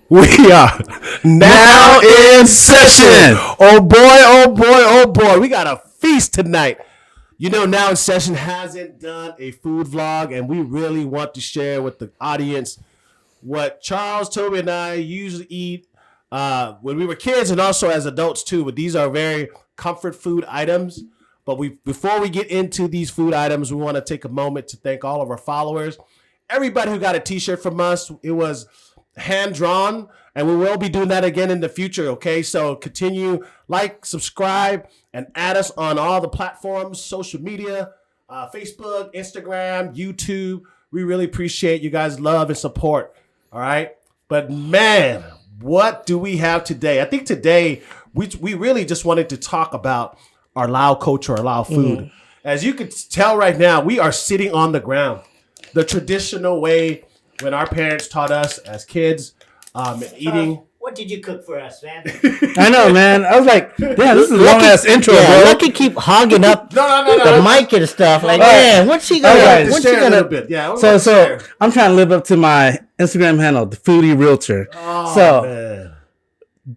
We are now in session. Oh boy, oh boy, oh boy. We got a feast tonight. You know, Now in Session hasn't done a food vlog, and we really want to share with the audience what Charles, Toby, and I usually eat when we were kids and also as adults too. But these are very comfort food items. But before we get into these food items, we want to take a moment to thank all of our followers. Everybody who got a t-shirt from us, it was hand drawn, and we will be doing that again in the future. Okay, so continue, like, subscribe, and add us on all the platforms, social media, Facebook, Instagram, YouTube. We really appreciate you guys' love and support. All right, but man, what do we have today? I think today we really just wanted to talk about our Lao culture, our Lao food. As you can tell right now, we are sitting on the ground, the traditional way when our parents taught us as kids, eating. What did you cook for us, man? I know, man. I was like, damn, this is a long ass intro, bro. Lucky keep hogging up the mic and stuff. Like, man, what's she gonna? Right, what's she share a gonna? little bit. Yeah. So I'm trying to live up to my Instagram handle, the Foodie Realtor. Man.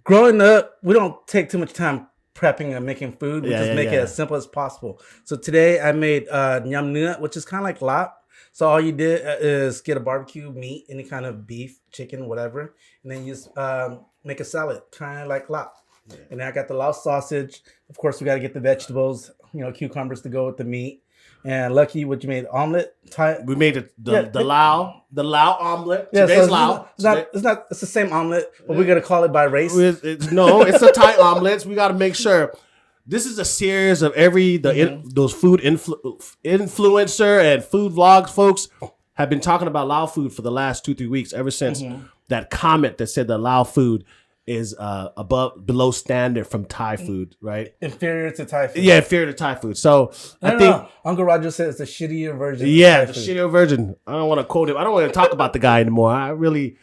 Growing up, we don't take too much time prepping and making food. We just make it yeah. as simple as possible. So today I made nyam nua, which is kind of like lap. So all you did is get a barbecue meat, any kind of beef, chicken, whatever, and then you just make a salad, kind of like lap. Yeah. And then I got the Lao sausage. Of course, we got to get the vegetables, cucumbers to go with the meat. And Lucky, what you made, omelet? We made the Lao omelet. Yeah, Today's so Lao. It's the same omelet, but we're gonna call it by race. It's a Thai omelets. We got to make sure. This is a series of those food influencer and food vlogs folks have been talking about Lao food for the last 2-3 weeks, ever since that comment that said that Lao food is below standard from Thai food, right? Inferior to Thai food. Yeah, inferior to Thai food. So I think Uncle Roger said it's a shittier version. Yeah, of the Thai food. shittier version. I don't want to quote him. I don't want to talk about the guy anymore. I really.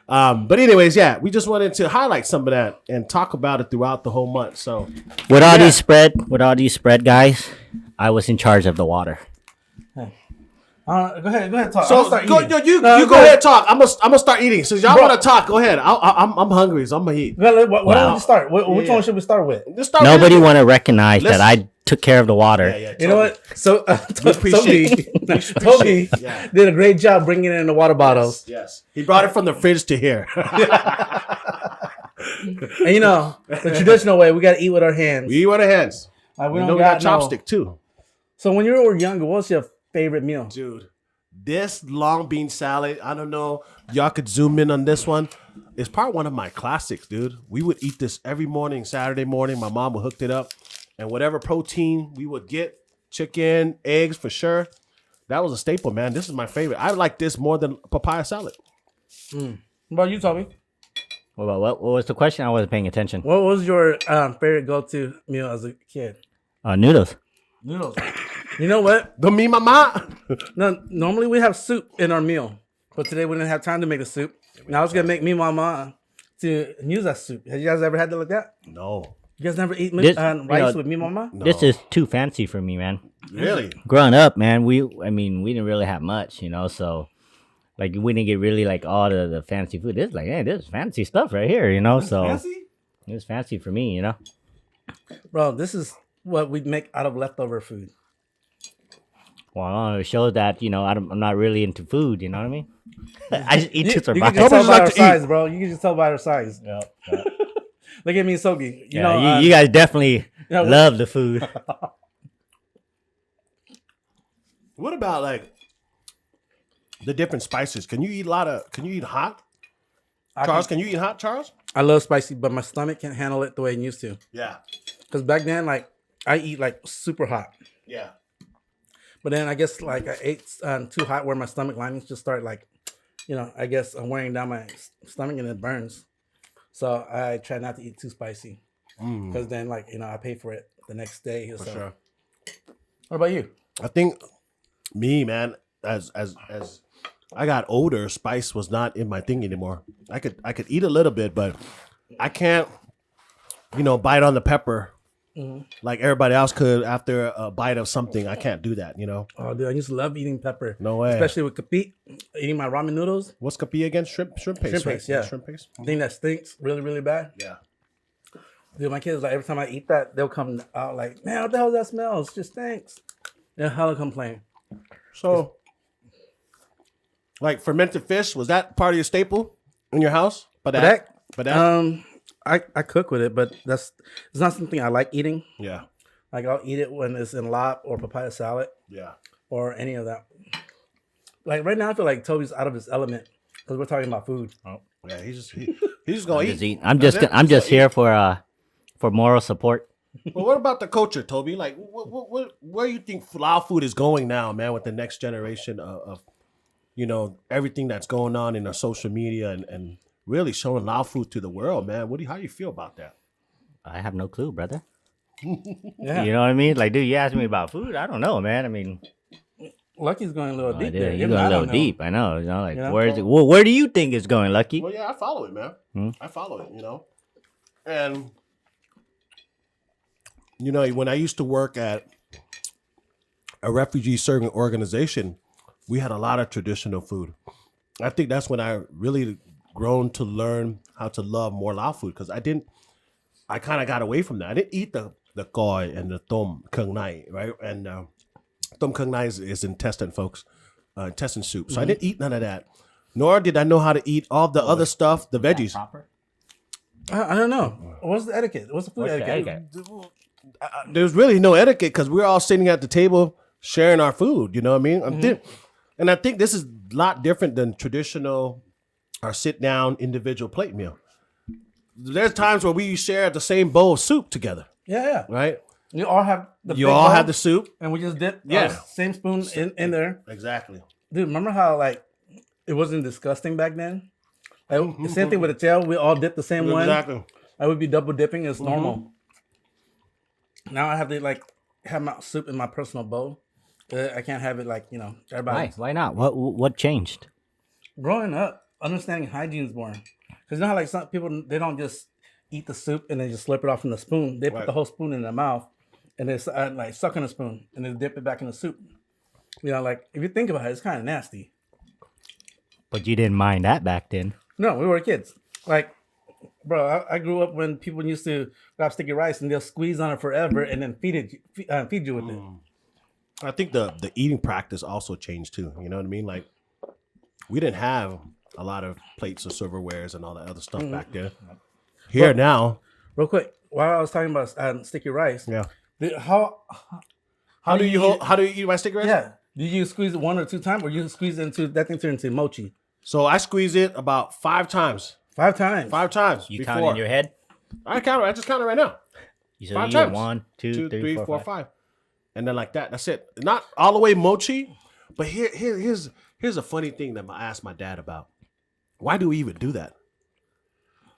But anyways, yeah, we just wanted to highlight some of that and talk about it throughout the whole month. So With all these spread guys, I was in charge of the water. Go ahead, talk. So go ahead, talk. I'm gonna start eating. So y'all want to talk? Go ahead. I'm hungry, so I'm gonna eat. Why don't we start? Which one should we start with? Nobody want to recognize that I took care of the water. Yeah, you know what? So appreciate Toby did a great job bringing in the water bottles. Yes. He brought it from the fridge to here. And the traditional way, we got to eat with our hands. We eat with our hands. We know we got chopstick too. So when you were younger, what was your favorite meal? Dude, this long bean salad, I don't know. Y'all could zoom in on this one. It's probably one of my classics, dude. We would eat this every morning, Saturday morning. My mom would hook it up. And whatever protein we would get, chicken, eggs for sure. That was a staple, man. This is my favorite. I like this more than papaya salad. What about you, Toby? What was the question? I wasn't paying attention. What was your favorite go-to meal as a kid? Noodles. Noodles. You know what? The me mama. No, normally we have soup in our meal, but today we didn't have time to make the soup. Now I was gonna make me mama to use that soup. Have you guys ever had it like that? No. You guys never eat rice with me mama? No. This is too fancy for me, man. Really? Growing up, man, we didn't really have much, so like we didn't get really like all the fancy food. This is like, hey, this is fancy stuff right here, so Fancy? it was fancy for me, Bro, this is what we make out of leftover food. Well, it shows that I'm not really into food. You know what I mean? I just eat to You survive. can just tell by our size, bro. You can just tell by our size. Yep. Look at me and Sogi. You guys definitely love the food. What about like the different spices? Can you eat hot? Charles, can you eat hot, Charles? I love spicy, but my stomach can't handle it the way it used to. Yeah. Because back then, like, I eat like super hot. Yeah. But then I guess like I ate too hot where my stomach linings just start like, I guess I'm wearing down my stomach and it burns. So I try not to eat too spicy. Because then I pay for it the next day. For sure. What about you? I think me, man, as I got older, spice was not in my thing anymore. I could eat a little bit, but I can't, bite on the pepper like everybody else could after a bite of something. I can't do that, you know. Oh, dude, I used to love eating pepper. No way. Especially with capi, eating my ramen noodles. What's capi again? Shrimp paste, Shrimp right? paste, yeah. Shrimp paste. Thing that stinks really, really bad. Yeah. Dude, my kids, like, every time I eat that, they'll come out like, man, what the hell is that smell? It just stinks. They'll hella complain. So, like fermented fish, was that part of your staple in your house? But I cook with it, but it's not something I like eating. yeah. Like, I'll eat it when it's in lap or papaya salad Yeah. or any of that. Like, right now, I feel like Toby's out of his element because we're talking about food. Oh, yeah, he's just gonna eat. I'm just here for moral support. But what about the culture, Toby? Like, where do you think Lao food is going now, man? With the next generation of you know, everything that's going on in our social media and really showing Lao food to the world, man. How do you feel about that? I have no clue, brother. Yeah. You know what I mean? Like, dude, you asked me about food. I don't know, man. I mean, Lucky's going a little deep there. you're Even going I a little don't know. deep. I know. You know, like, Yeah. where is it? Well, where do you think it's going, Lucky? Well, yeah, I follow it, man. I follow it, you know. And, you know, when I used to work at a refugee serving organization, we had a lot of traditional food. I think that's when I really grown to learn how to love more Lao food because I kind of got away from that. I didn't eat the koi and the tom kung nai, right? And tom kung nai is intestine, folks, intestine soup. So I didn't eat none of that. Nor did I know how to eat all the other stuff, the veggies. Proper? I don't know. What's the etiquette? What's the food etiquette? There's really no etiquette because we're all sitting at the table sharing our food. You know what I mean? And I think this is a lot different than traditional or sit down individual plate meal. There's times where we share the same bowl of soup together, Yeah. right? You all have the You big all bowl, have the soup. and we just dip Yeah. same spoon in there. Exactly. Dude, remember how like it wasn't disgusting back then? Like, the same thing with the tail. We all dip the same one. Exactly. I would be double dipping. It's normal. Now I have to like have my soup in my personal bowl. I can't have it like, you know, everybody. Why not? What changed? Growing up, understanding hygiene is more. Because you know how like some people, they don't just eat the soup and then just slurp it off from the spoon. They put Right. the whole spoon in their mouth and they like suck on the spoon and then dip it back in the soup. You know, like if you think about it, it's kind of nasty. But you didn't mind that back then. No, we were kids. Like, bro, I grew up when people used to grab sticky rice and they'll squeeze on it forever and then feed you with it. I think the eating practice also changed too. You know what I mean? Like we didn't have a lot of plates or silverwares and all that other stuff back there. Here now, Real quick, while I was talking about sticky rice, yeah. how How do you eat eat my sticky rice? Yeah. Do you squeeze it one or two times, or you squeeze it into that thing turns into mochi? So I squeeze it about 5 times. 5 times. 5 times. You before. count in your head? I just count it right now. You said 5 you times. 1, 2, 3, 4, 5. And then like that. That's it. Not all the way mochi, but here's a funny thing that I asked my dad about. Why do we even do that?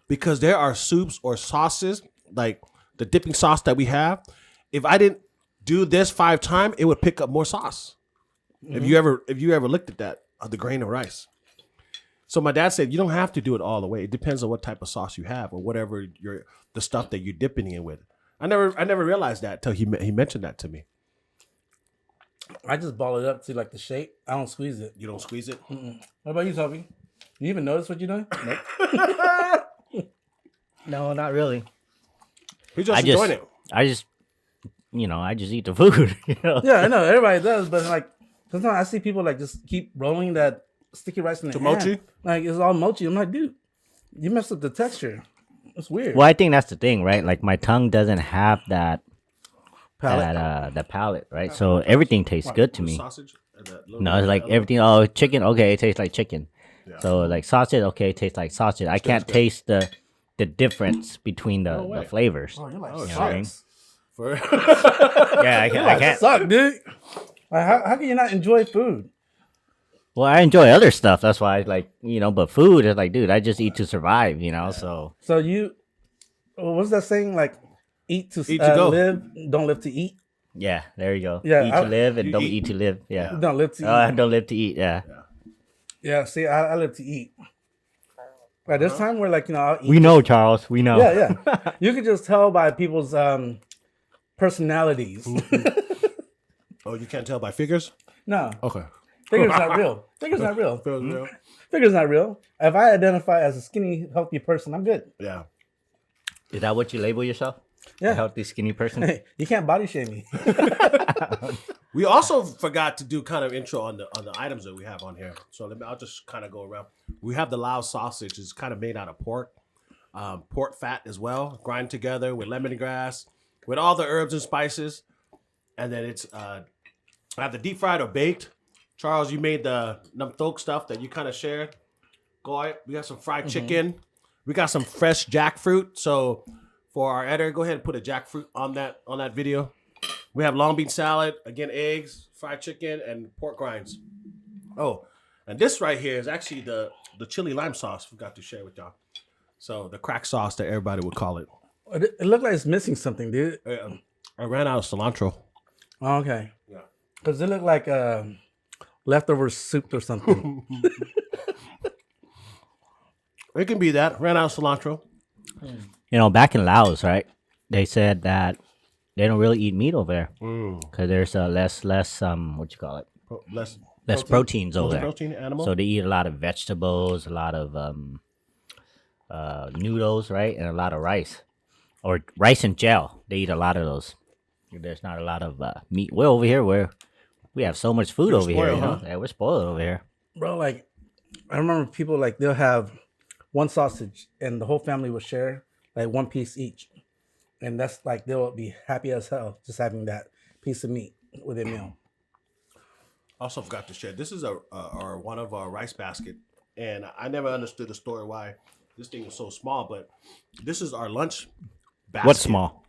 Because there are soups or sauces, like the dipping sauce that we have. If I didn't do this 5 times, it would pick up more sauce. Mm-hmm. If you ever looked at that, the grain of rice. So my dad said you don't have to do it all the way. It depends on what type of sauce you have or whatever the stuff that you're dipping it with. I never realized that till he mentioned that to me. I just ball it up to like the shape. I don't squeeze it. You don't squeeze it? Mm-mm. What about you, Toby? You even notice what you're doing? Nope. No, not really. He's just enjoying it. I just eat the food. You know? Yeah, I know everybody does, but like sometimes I see people like just keep rolling that sticky rice in their mochi? hand. Like it's all mochi. I'm like, dude, you messed up the texture. It's weird. Well, I think that's the thing, right? Like my tongue doesn't have that Palate? that palate, right? So everything tastes good to me. Sausage? No, it's like everything. Oh, chicken. Okay, it tastes like chicken. Yeah. So like sausage. Okay, it tastes like sausage. I can't taste the difference between the flavors. Oh, you're like You know sucks. what I mean? For Yeah, I can't. Suck, dude. Like, how can you not enjoy food? Well, I enjoy other stuff. That's why I like, but food is like, dude, I just eat to survive, so. So what's that saying? Like, eat to go. live, don't live to eat. Yeah, there you go. Yeah, eat to live and don't eat to live. Yeah. Don't live to eat. I don't live to eat. Yeah. Yeah, see, I live to eat. Like, there's time where, like, I'll eat. We know, Charles. We know. Yeah. You could just tell by people's personalities. Oh, you can't tell by figures? No, Okay. figures not real. Figures not real. Figures real? Figures not real. If I identify as a skinny, healthy person, I'm good. Yeah. Is that what you label yourself? A Yeah. healthy, skinny person? Hey, you can't body shame me. We also forgot to do kind of intro on the items that we have on here. So I'll just kind of go around. We have the Lao sausage. It's kind of made out of pork fat as well, grind together with lemongrass, with all the herbs and spices. And then it's either deep fried or baked. Charles, you made the namtok stuff that you kind of shared. Go ahead. We got some fried chicken. We got some fresh jackfruit. So for our editor, go ahead and put a jackfruit on that video. We have long bean salad, again, eggs, fried chicken, and pork rinds. Oh, and this right here is actually the chili lime sauce. Forgot to share with y'all. So the crack sauce that everybody would call it. It looked like it's missing something, dude. I ran out of cilantro. Oh, okay. Yeah. Because it looked like leftover soup or something. It can be that. Ran out of cilantro. You know, back in Laos, right? They said that they don't really eat meat over there because there's less what you call it? Less proteins over there. Protein animal. So they eat a lot of vegetables, a lot of noodles, right, and a lot of rice, or rice and gel. They eat a lot of those. There's not a lot of meat. We're over here where we have so much food over here. spoiled, You know? huh? Yeah, we're spoiled over here. Bro, like, I remember people, like, they'll have one sausage and the whole family will share, like, one piece each. And that's, like, they'll be happy as hell just having that piece of meat with their meal. Also forgot to share. This is one of our rice basket, and I never understood the story why this thing is so small. But this is our lunch basket. What's small?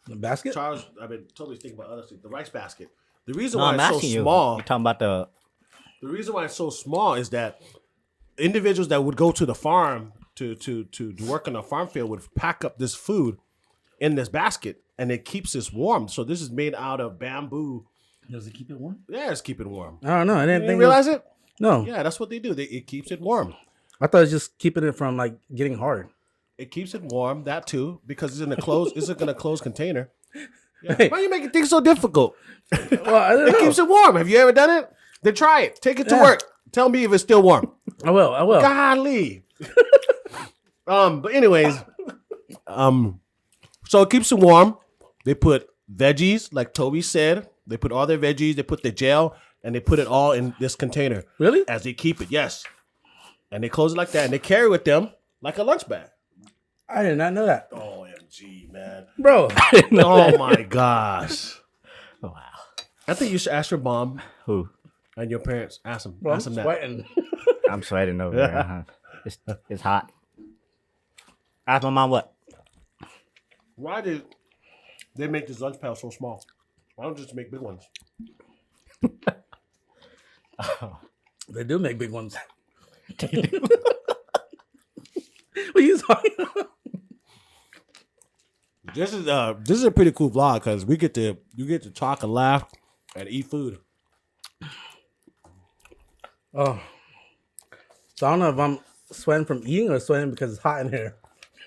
The basket? Charles, I've been totally thinking about other things. The rice basket. The reason No, why I'm it's so asking you. small. You're talking about The reason why it's so small is that individuals that would go to the farm to work in a farm field would pack up this food in this basket, and it keeps us warm. So this is made out of bamboo. Does it keep it warm? Yeah, it's keeping warm. I don't know. I didn't You think realize it? No. Yeah, that's what they do. It keeps it warm. I thought it was just keeping it from, like, getting hard. It keeps it warm. That too, because it's in a closed. It's in a closed container. Yeah. Hey. Why are you making things so difficult? Well, I don't It know. keeps it warm. Have you ever done it? Then try it. Take it to Yeah. work. Tell me if it's still warm. I will. Golly. But anyways, so it keeps it warm. They put veggies, like Toby said. They put all their veggies. They put the gel, and they put it all in this container. Really? As they keep it, yes. And they close it like that, and they carry it with them like a lunch bag. I did not know that. OMG, man. Bro. Oh my gosh. wow. I think you should ask your mom Who? and your parents. Ask them. Bro, I'm ask them that. sweating. I'm sweating over here. Huh? It's hot. Ask my mom what? Why did they make this lunch pail so small? Why don't you just make big ones? They do make big ones. What are you talking about? This is a pretty cool vlog because you get to talk and laugh and eat food. Oh. So I don't know if I'm sweating from eating or sweating because it's hot in here.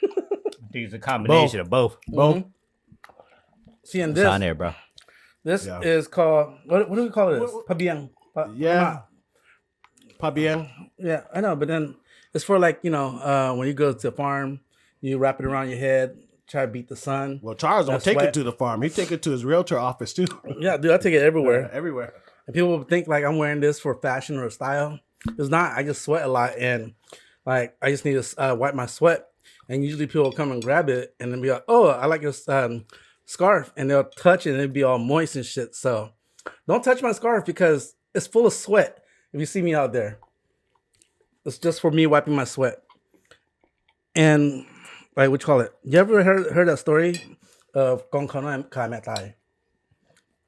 I think it's a combination of both. Both. See, and It's this, on there, bro. this Yeah. is called, what do we call this? Pabiang. Yeah. Pa bien. Yeah, I know, but then it's for, like, when you go to a farm, you wrap it around your head, try to beat the sun. Well, Charles don't That's take why- it to the farm. He take it to his realtor office too. Yeah, dude, I take it everywhere. Everywhere. And people would think, like, I'm wearing this for fashion or style. It's not. I just sweat a lot, and, like, I just need to wipe my sweat. And usually people will come and grab it and then be like, oh, I like your scarf. And they'll touch it and it'll be all moist and shit. So don't touch my scarf because it's full of sweat. If you see me out there, it's just for me wiping my sweat. And, like, what you call it? You ever heard that story of Kong Kano Kai Matai?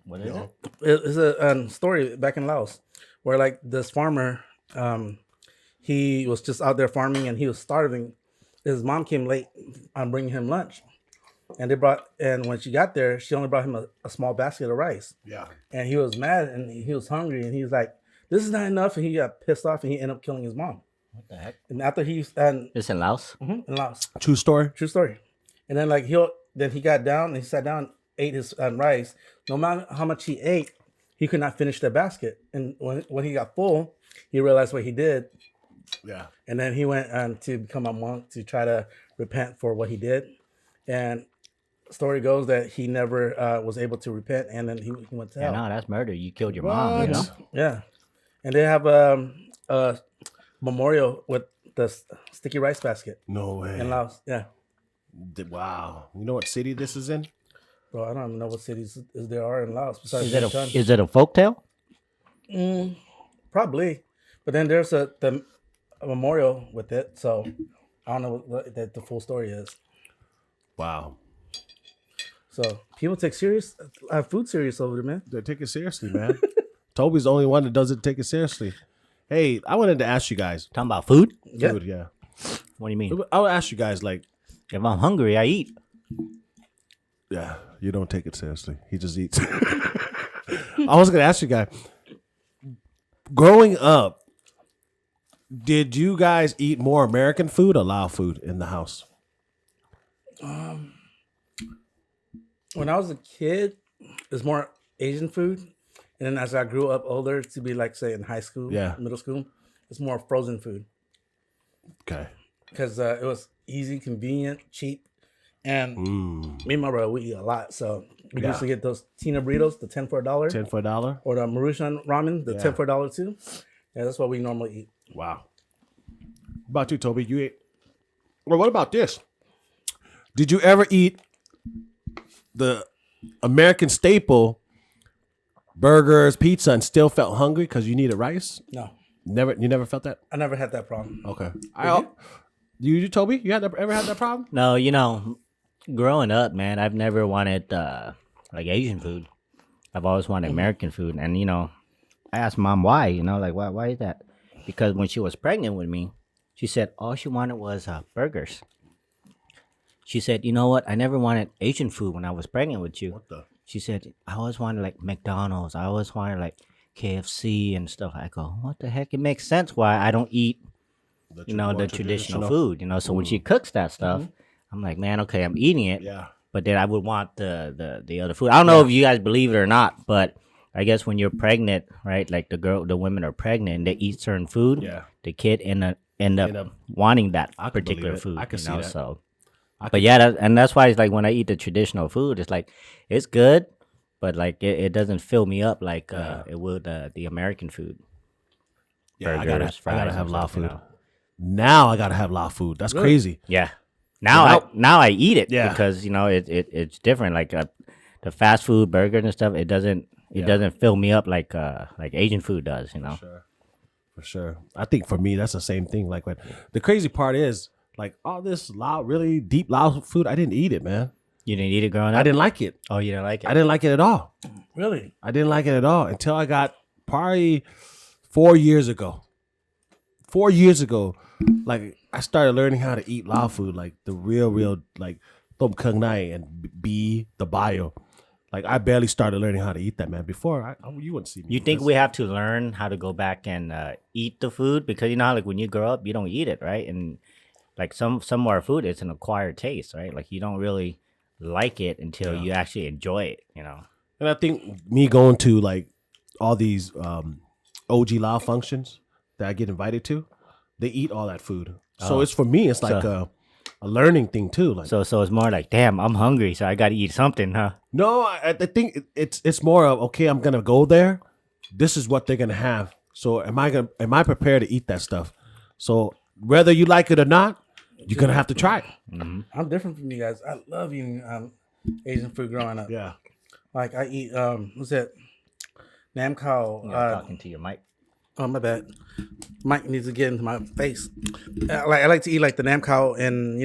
What is it? It's a story back in Laos where, like, this farmer, he was just out there farming and he was starving. His mom came late on bringing him lunch, and when she got there, she only brought him a small basket of rice. Yeah. And he was mad and he was hungry and he was like, "This is not enough," and he got pissed off and he ended up killing his mom. What the heck? And after in It's in Laos? Laos, True story. true story. And then, like, he got down and he sat down ate his rice, no matter how much he ate, he could not finish the basket. And when he got full, he realized what he did. Yeah. And then he went to become a monk to try to repent for what he did. And story goes that he never was able to repent, and then he went to Yeah, hell. no, that's murder. You killed your mom. You know. What? Yeah. And they have a memorial with the sticky rice basket No way. in Laos. Yeah. Wow. You know what city this is in? Bro, I don't even know what cities there are in Laos besides Is it Vientiane. is it a folktale? Probably. But then there's a memorial with it, so I don't know what the full story is. Wow. So people take food serious over there, man. They take it seriously, man. Toby's the only one that doesn't take it seriously. Hey, I wanted to ask you guys. Talking about food? Yeah. Food, yeah. What do you mean? I would ask you guys, like, If I'm hungry, I eat. yeah, you don't take it seriously. He just eats. I was gonna ask you guys. Growing up, did you guys eat more American food or Lao food in the house? When I was a kid, it's more Asian food. And then as I grew up older to be like, say, in high school, Yeah. middle school, it's more frozen food. Okay. Because it was easy, convenient, cheap. And me and my brother, we eat a lot. So we used to get those Tina burritos, the 10 for $1. 10 for $1? Or the Maruchan ramen, the 10 for $1 too. Yeah, that's what we normally eat. Wow. What about you, Toby? You ate. Well, what about this? Did you ever eat the American staple burgers, pizza, and still felt hungry because you needed rice? No, You never felt that? I never had that problem. Okay. You Toby? You ever had that problem? No, growing up, man, I've never wanted like Asian food. I've always wanted American food, and I asked Mom why. Like why is that? Because when she was pregnant with me, she said all she wanted was burgers. She said, "You know what? I never wanted Asian food when I was pregnant with you." What the? She said, "I always wanted like McDonald's. I always wanted like KFC and stuff." I go, "What the heck? It makes sense why I don't eat the traditional food, So when she cooks that stuff, I'm like, man, okay, I'm eating it. Yeah. But then I would want the other food. I don't know if you guys believe it or not, but I guess when you're pregnant, right? Like the women are pregnant and they eat certain food. Yeah. The kid end up wanting that I could particular believe it. food. I could see that. So, but yeah, that's why it's like when I eat the traditional food, it's like it's good, but like it doesn't fill me up like it would the American food. Yeah, Burgers, I gotta fries, have and Lao stuff, food. Now I gotta have Lao food. That's crazy. Yeah. Now I eat it Yeah. because it's different. Like the fast food burgers and stuff, it doesn't fill me up like Asian food does. For sure. I think for me that's the same thing. Like when the crazy part is like all this Lao, really deep Lao food, I didn't eat it, man. You didn't eat it growing up? I didn't like it. Oh, you didn't like it? I didn't like it at all. Really? I didn't like it at all until I got probably 4 years ago. 4 years ago, like I started learning how to eat Lao food, like the real like tom kung nai and the bio. Like I barely started learning how to eat that, man. Before you wouldn't see me. You think we have to learn how to go back and eat the food? Because you know how like when you grow up, you don't eat it, right? And like some of our food, it's an acquired taste, right? Like you don't really like it until you actually enjoy it, And I think me going to like all these OG Lao functions that I get invited to, they eat all that food. So it's for me, it's like a learning thing too. Like So it's more like, damn, I'm hungry, so I got to eat something, huh? no, I think it's more of okay. I'm gonna go there. This is what they're gonna have. So am I prepared to eat that stuff? So whether you like it or not, you're gonna have to try it. I'm different from you guys. I love eating Asian food growing up. Yeah. Like I eat what's that? Nam khao. Talking to your mic. Oh my bad. Mike needs to get into my face. I like to eat like the nam khao and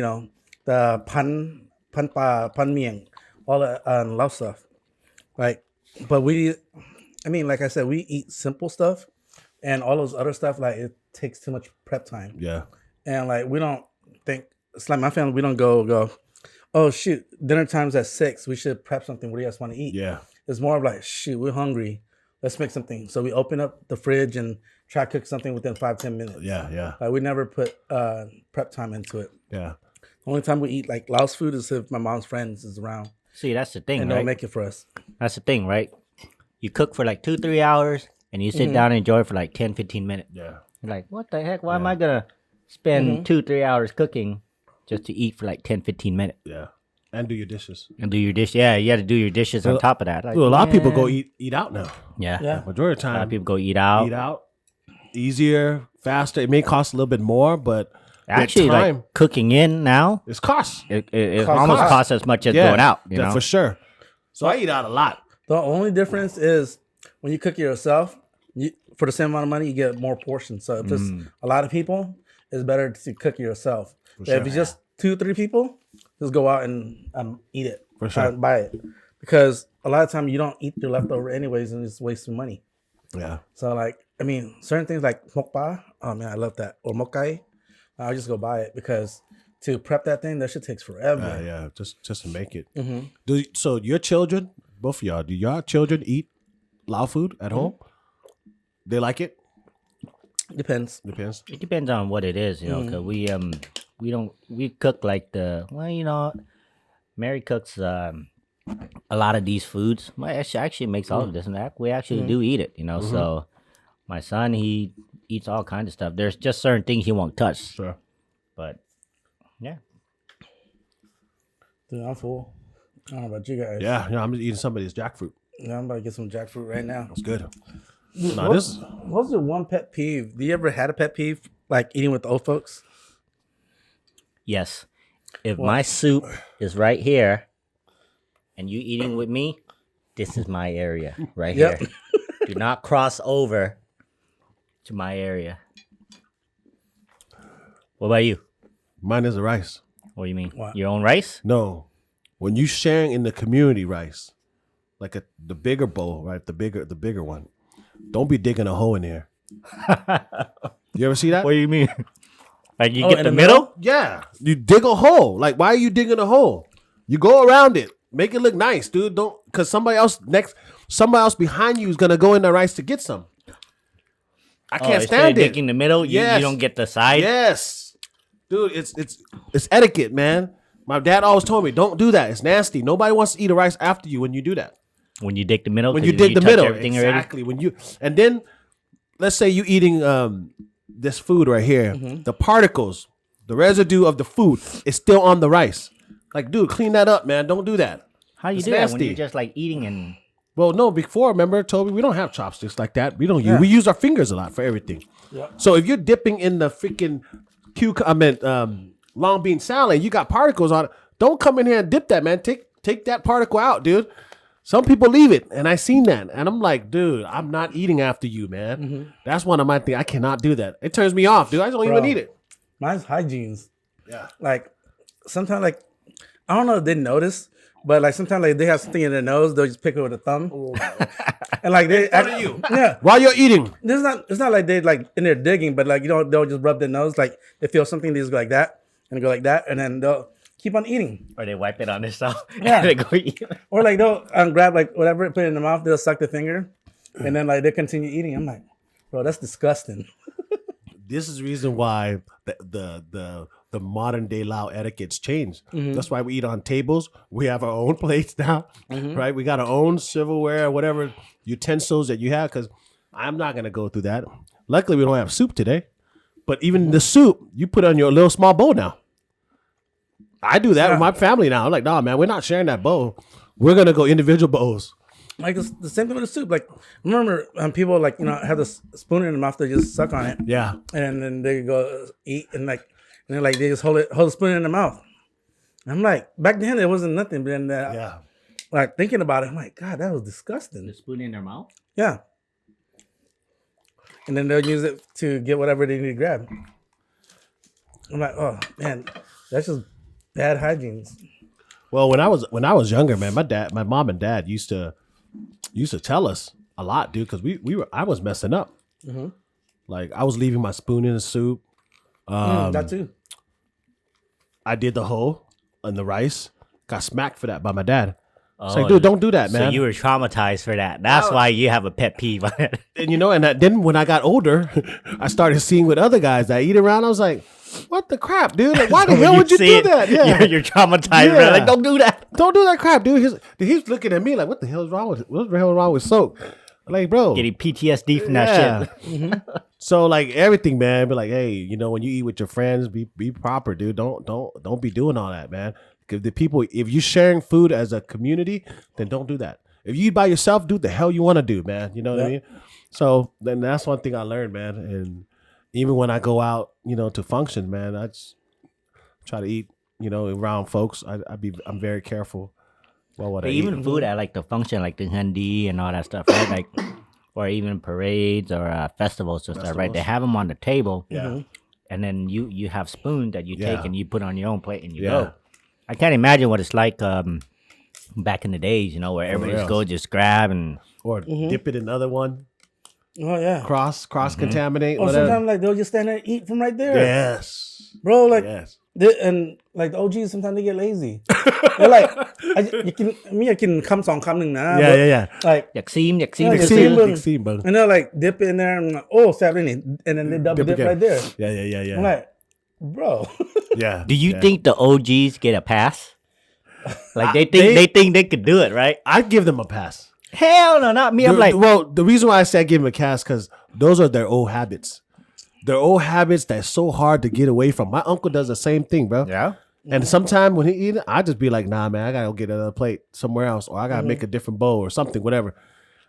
the pan mieng, all the Lao stuff. Like, but like I said, we eat simple stuff, and all those other stuff like it takes too much prep time. Yeah. And like we don't think it's like my family. We don't go. Oh shoot, dinner time's at 6. We should prep something. What do you guys want to eat? Yeah. It's more of like shoot, we're hungry. Let's make something. So we open up the fridge and try to cook something within 5-10 minutes. Yeah. Like we never put prep time into it. Yeah. The only time we eat like Laos food is if my mom's friends is around. See, that's the thing, and right? they'll make it for us. That's the thing, right? You cook for like 2-3 hours, and you sit down and enjoy it for like 10-15 minutes. Yeah. You're like, what the heck? Why am I gonna spend 2-3 hours cooking just to eat for like 10-15 minutes? Yeah. And do your dishes. And do your dish. Yeah, you got to do your dishes on top of that. Like, Dude, a lot of people go eat out now. Yeah. Yeah. Majority of the A lot of time, people go eat out. eat out. Easier, faster. It may cost a little bit more, but Actually, with time, like cooking in now, it's cost. it almost costs as much as going out. You know? for sure. So I eat out a lot. The only difference is when you cook it yourself, for the same amount of money, you get more portions. So if it's a lot of people, it's better to cook it yourself. But if it's just 2-3 people, just go out and eat it. For sure. Buy it. Because a lot of time you don't eat your leftover anyways and it's wasting money. Yeah. So like, I mean, certain things like mokpa, oh man, I love that. Or mokai, I'll just go buy it because to prep that thing, that shit takes forever. Yeah. Just to make it. So your children, both of y'all, do your children eat Lao food at home? They like it? Depends. Depends. It depends on what it is, you know. Cause we cook like Mary cooks a lot of these foods. She actually makes all of this and that. We actually do eat it, you know. So my son, he eats all kinds of stuff. There's just certain things he won't touch. Sure. But yeah. Dude, I'm full. I don't know about you guys. Yeah, I'm just eating some of this jackfruit. Yeah, I'm about to get some jackfruit right now. It's good. What's your one pet peeve? Do you ever had a pet peeve like eating with the old folks? Yes. If my soup is right here and you eating with me, this is my area right Yep. here. Do not cross over to my area. What about you? Mine is the rice. What do you mean? What? Your own rice? No, when you sharing in the community rice, like the bigger bowl, right? The bigger one. Don't be digging a hole in there. You ever see that? What do you mean? Like you Oh, get in the the middle? Yeah, you dig a hole. Like, why are you digging a hole? You go around it. Make it look nice, dude. Don't, because somebody else behind you is gonna go in the rice to get some. I can't stand it. Digging the middle, you don't get the side. Yes, dude. It's etiquette, man. My dad always told me, don't do that. It's nasty. Nobody wants to eat a rice after you when you do that. When you dig the middle, When you 'cause dig the touch middle, everything exactly. And then let's say you eating this food right here, the particles, the residue of the food is still on the rice. Like, dude, clean that up, man. Don't do that. How you It's do that when nasty. you're just like eating and Well, no, before, remember, Toby, we don't have chopsticks like that. We don't use. We use our fingers a lot for everything. Yeah. So if you're dipping in the freaking long bean salad, you got particles on it. Don't come in here and dip that, man. Take that particle out, dude. Some people leave it, and I seen that, and I'm like, dude, I'm not eating after you, man. That's one of my things. I cannot do that. It turns me off, dude. I don't even eat it. Mine's hygienes. Yeah. Like sometimes, like I don't know if they notice, but like sometimes like they have something in their nose, they'll just pick it with a thumb, and like they front of you. Yeah. While you're eating. It's not like they like in there digging, but like they'll just rub their nose, like they feel something, they just go like that and go like that, and then they'll keep on eating. or they wipe it on themselves. Yeah. And they go eat. Or like they'll grab like whatever, put it in their mouth, they'll suck the finger, and then like they continue eating. I'm like, bro, that's disgusting. This is the reason why the modern day Lao etiquettes changed. That's why we eat on tables. We have our own plates now, right? We got our own silverware, whatever utensils that you have, because I'm not going to go through that. Luckily, we don't have soup today. But even the soup, you put on your little small bowl now. I do that with my family now. I'm like, nah, man, we're not sharing that bowl. We're going to go individual bowls. Like it's the same thing with the soup. Like remember people like have the spoon in their mouth, they just suck on it. Yeah. And then they go eat and then like they just hold the spoon in their mouth. And I'm like, back then it wasn't nothing, but then like thinking about it, I'm like, God, that was disgusting. The spoon in their mouth? Yeah. And then they'll use it to get whatever they need to grab. I'm like, oh man, that's just bad hygiene. Well, when I was younger, man, my mom and dad used to tell us a lot, dude, because I was messing up. Like I was leaving my spoon in the soup. That too. I did the hole in the rice. Got smacked for that by my dad. It's like, dude, don't do that, man. So you were traumatized for that. That's why you have a pet peeve on it. And then when I got older, I started seeing with other guys that eat around. I was like, what the crap, dude? Like, why the When hell would you see do it, that? Yeah. You're traumatized. Yeah. Right? Like, don't do that. Don't do that crap, dude. He's looking at me like, what the hell is wrong with what's the hell wrong with soap? Like, bro. Getting PTSD from that shit. So like everything, man, be like, hey, you know, when you eat with your friends, be proper, dude. Don't be doing all that, man. If you're sharing food as a community, then don't do that. If you eat by yourself, do what the hell you want to do, man. You know what I mean? So then that's one thing I learned, man. And even when I go out, you know, to function, man, I just try to eat, you know, around folks. I'm very careful. Well, what I Even eat. food at like the function, like the handi and all that stuff, right? Like, or even parades or festivals or stuff, right? They have them on the table. Yeah. And then you have spoons that you Yeah. take and you put on your own plate and you Yeah. go. I can't imagine what it's like back in the days, you know, where everybody's real. go just grab and Or dip it in another one. Oh yeah. Cross contaminate. Or Whatever. sometimes like they'll just stand there and eat from right there. Yes. Bro, like Yes. and like the OGs sometimes they get lazy. They're like, I can come song coming now. Yeah. Like yak seam. Yeah, Exceed, bro. and they're like dip it in there and like, oh, seven, and then they double dip again. right there. Yeah. I'm like, bro. Yeah. Do you yeah. think the OGs get a pass? Like they think they could do it, right? I'd give them a pass. Hell no, not me. I'm like, well, the reason why I say I give them a pass because those are their old habits. Their old habits that's so hard to get away from. My uncle does the same thing, bro. yeah. And sometimes when he eat it, I just be like, nah, man, I gotta go get another plate somewhere else, or I gotta make a different bowl or something, whatever.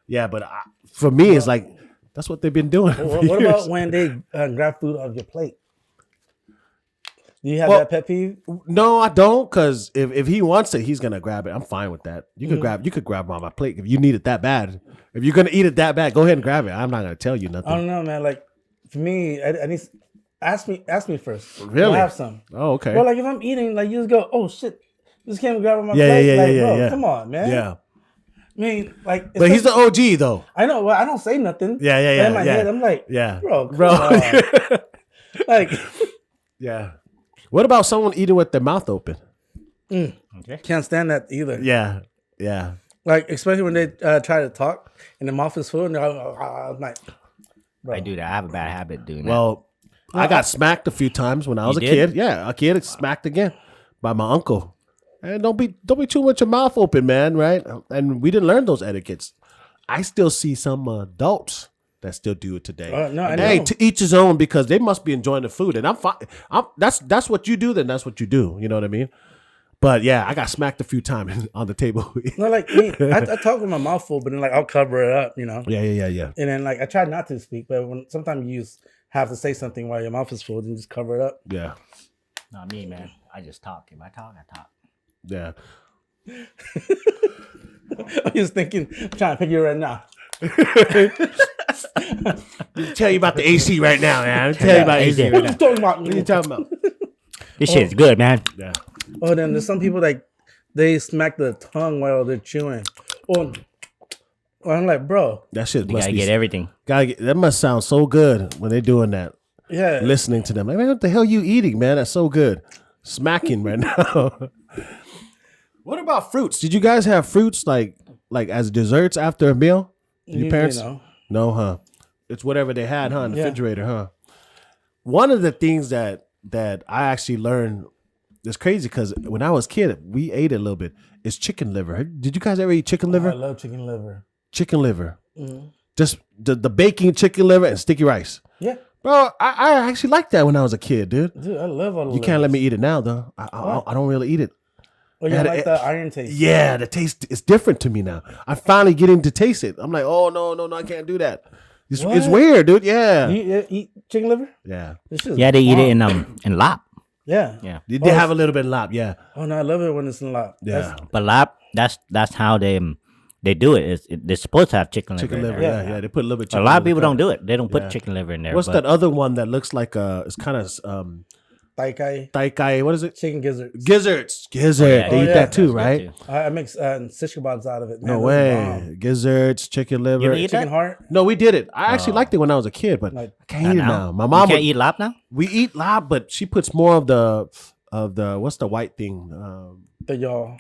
Yeah, but for me, it's like that's what they've been doing. What about when they grab food off your plate? Do you have that pet peeve? No, I don't, because if he wants it, he's gonna grab it. I'm fine with that. You could grab on my plate if you need it that bad. If you're gonna eat it that bad, go ahead and grab it. I'm not gonna tell you nothing. I don't know, man. Like for me, I need ask me first. Really? I'll have some. Oh, okay. Well, like if I'm eating, like you just go, oh shit, just came and grab on my Yeah, plate. yeah, like, yeah, bro, yeah. come on, man. Yeah, I mean, like, but he's the OG though. I know. Well, I don't say nothing. Yeah, But in my head, I'm like, Yeah, bro, come on. Like, yeah. What about someone eating with their mouth open? can't stand that either. Yeah. Like, especially when they try to talk and the mouth is full, and I'm like, bro. I do that. I have a bad habit doing that. Well, I got smacked a few times when I was a did? kid. Yeah, a kid smacked again by my uncle. And don't be too much your mouth open, man. Right? And we didn't learn those etiquettes. I still see some adults that still do it today. No, I And hey, know. to each his own, because they must be enjoying the food, and I'm fine. That's what you do. Then that's what you do. You know what I mean? But yeah, I got smacked a few times on the table. No, like me, I talk with my mouth full, but then like I'll cover it up, you know. Yeah. And then like I try not to speak, but when sometimes you have to say something while your mouth is full, then just cover it up. Yeah. Not me, man. I just talk. If I talk, I talk. Yeah. I'm just thinking, I'm trying to pick you right now. Tell you about the AC right now, man. Tell you about AC right What now. you talking about? What are you talking about? This shit's good, man. Yeah. Oh, then there's some people like they smack the tongue while they're chewing. Oh, I'm like, bro, That shit You must gotta be get everything. that must sound so good when they're doing that. yeah. Listening to them. Like, man, what the hell you eating, man? That's so good. Smacking right now. What about fruits? Did you guys have fruits like as desserts after a meal? Did your Usually parents? no. No, huh? It's whatever they had, huh? In the Yeah. refrigerator, huh? One of the things that I actually learned is crazy because when I was a kid, we ate it a little bit. Is chicken liver. Did you guys ever eat chicken I liver? love chicken liver. Chicken liver. Mm-hmm. Just the baking chicken liver and sticky rice. Yeah, Bro, I actually liked that when I was a kid, dude. dude, I love all the You can't let me eat it now, though. I don't really eat it. Oh, you Yeah, like the iron taste? Yeah, the taste is different to me now. I'm finally getting to taste it. I'm like, oh, no, I can't do that. It's What? weird, dude. Yeah. You eat chicken liver? Yeah. This shit is Yeah, they eat it bomb. in lap. Yeah. Yeah, They have a little bit of lap, yeah. Oh no, I love it when it's in lap. Yeah. but lap. That's how they do it. They're supposed to have chicken liver. Chicken in liver, there. yeah. They put a little bit of A chicken lot of liver people don't do it. They don't put Yeah. chicken liver in there. What's but that other one that looks like it's kind of Taikai, taikai, what is it? chicken gizzards. Gizzards. Yeah, They eat yeah. that too, that's good right? too. I make shish kebabs out of it. Man. No Those are way. bomb. Gizzards, chicken liver. You ever eat Chicken that? heart. No, we did it. I actually liked it when I was a kid, but Like, I can't eat it now. My You mom can't would, eat lap now. we eat lab, but she puts more of the what's the white thing? The y'all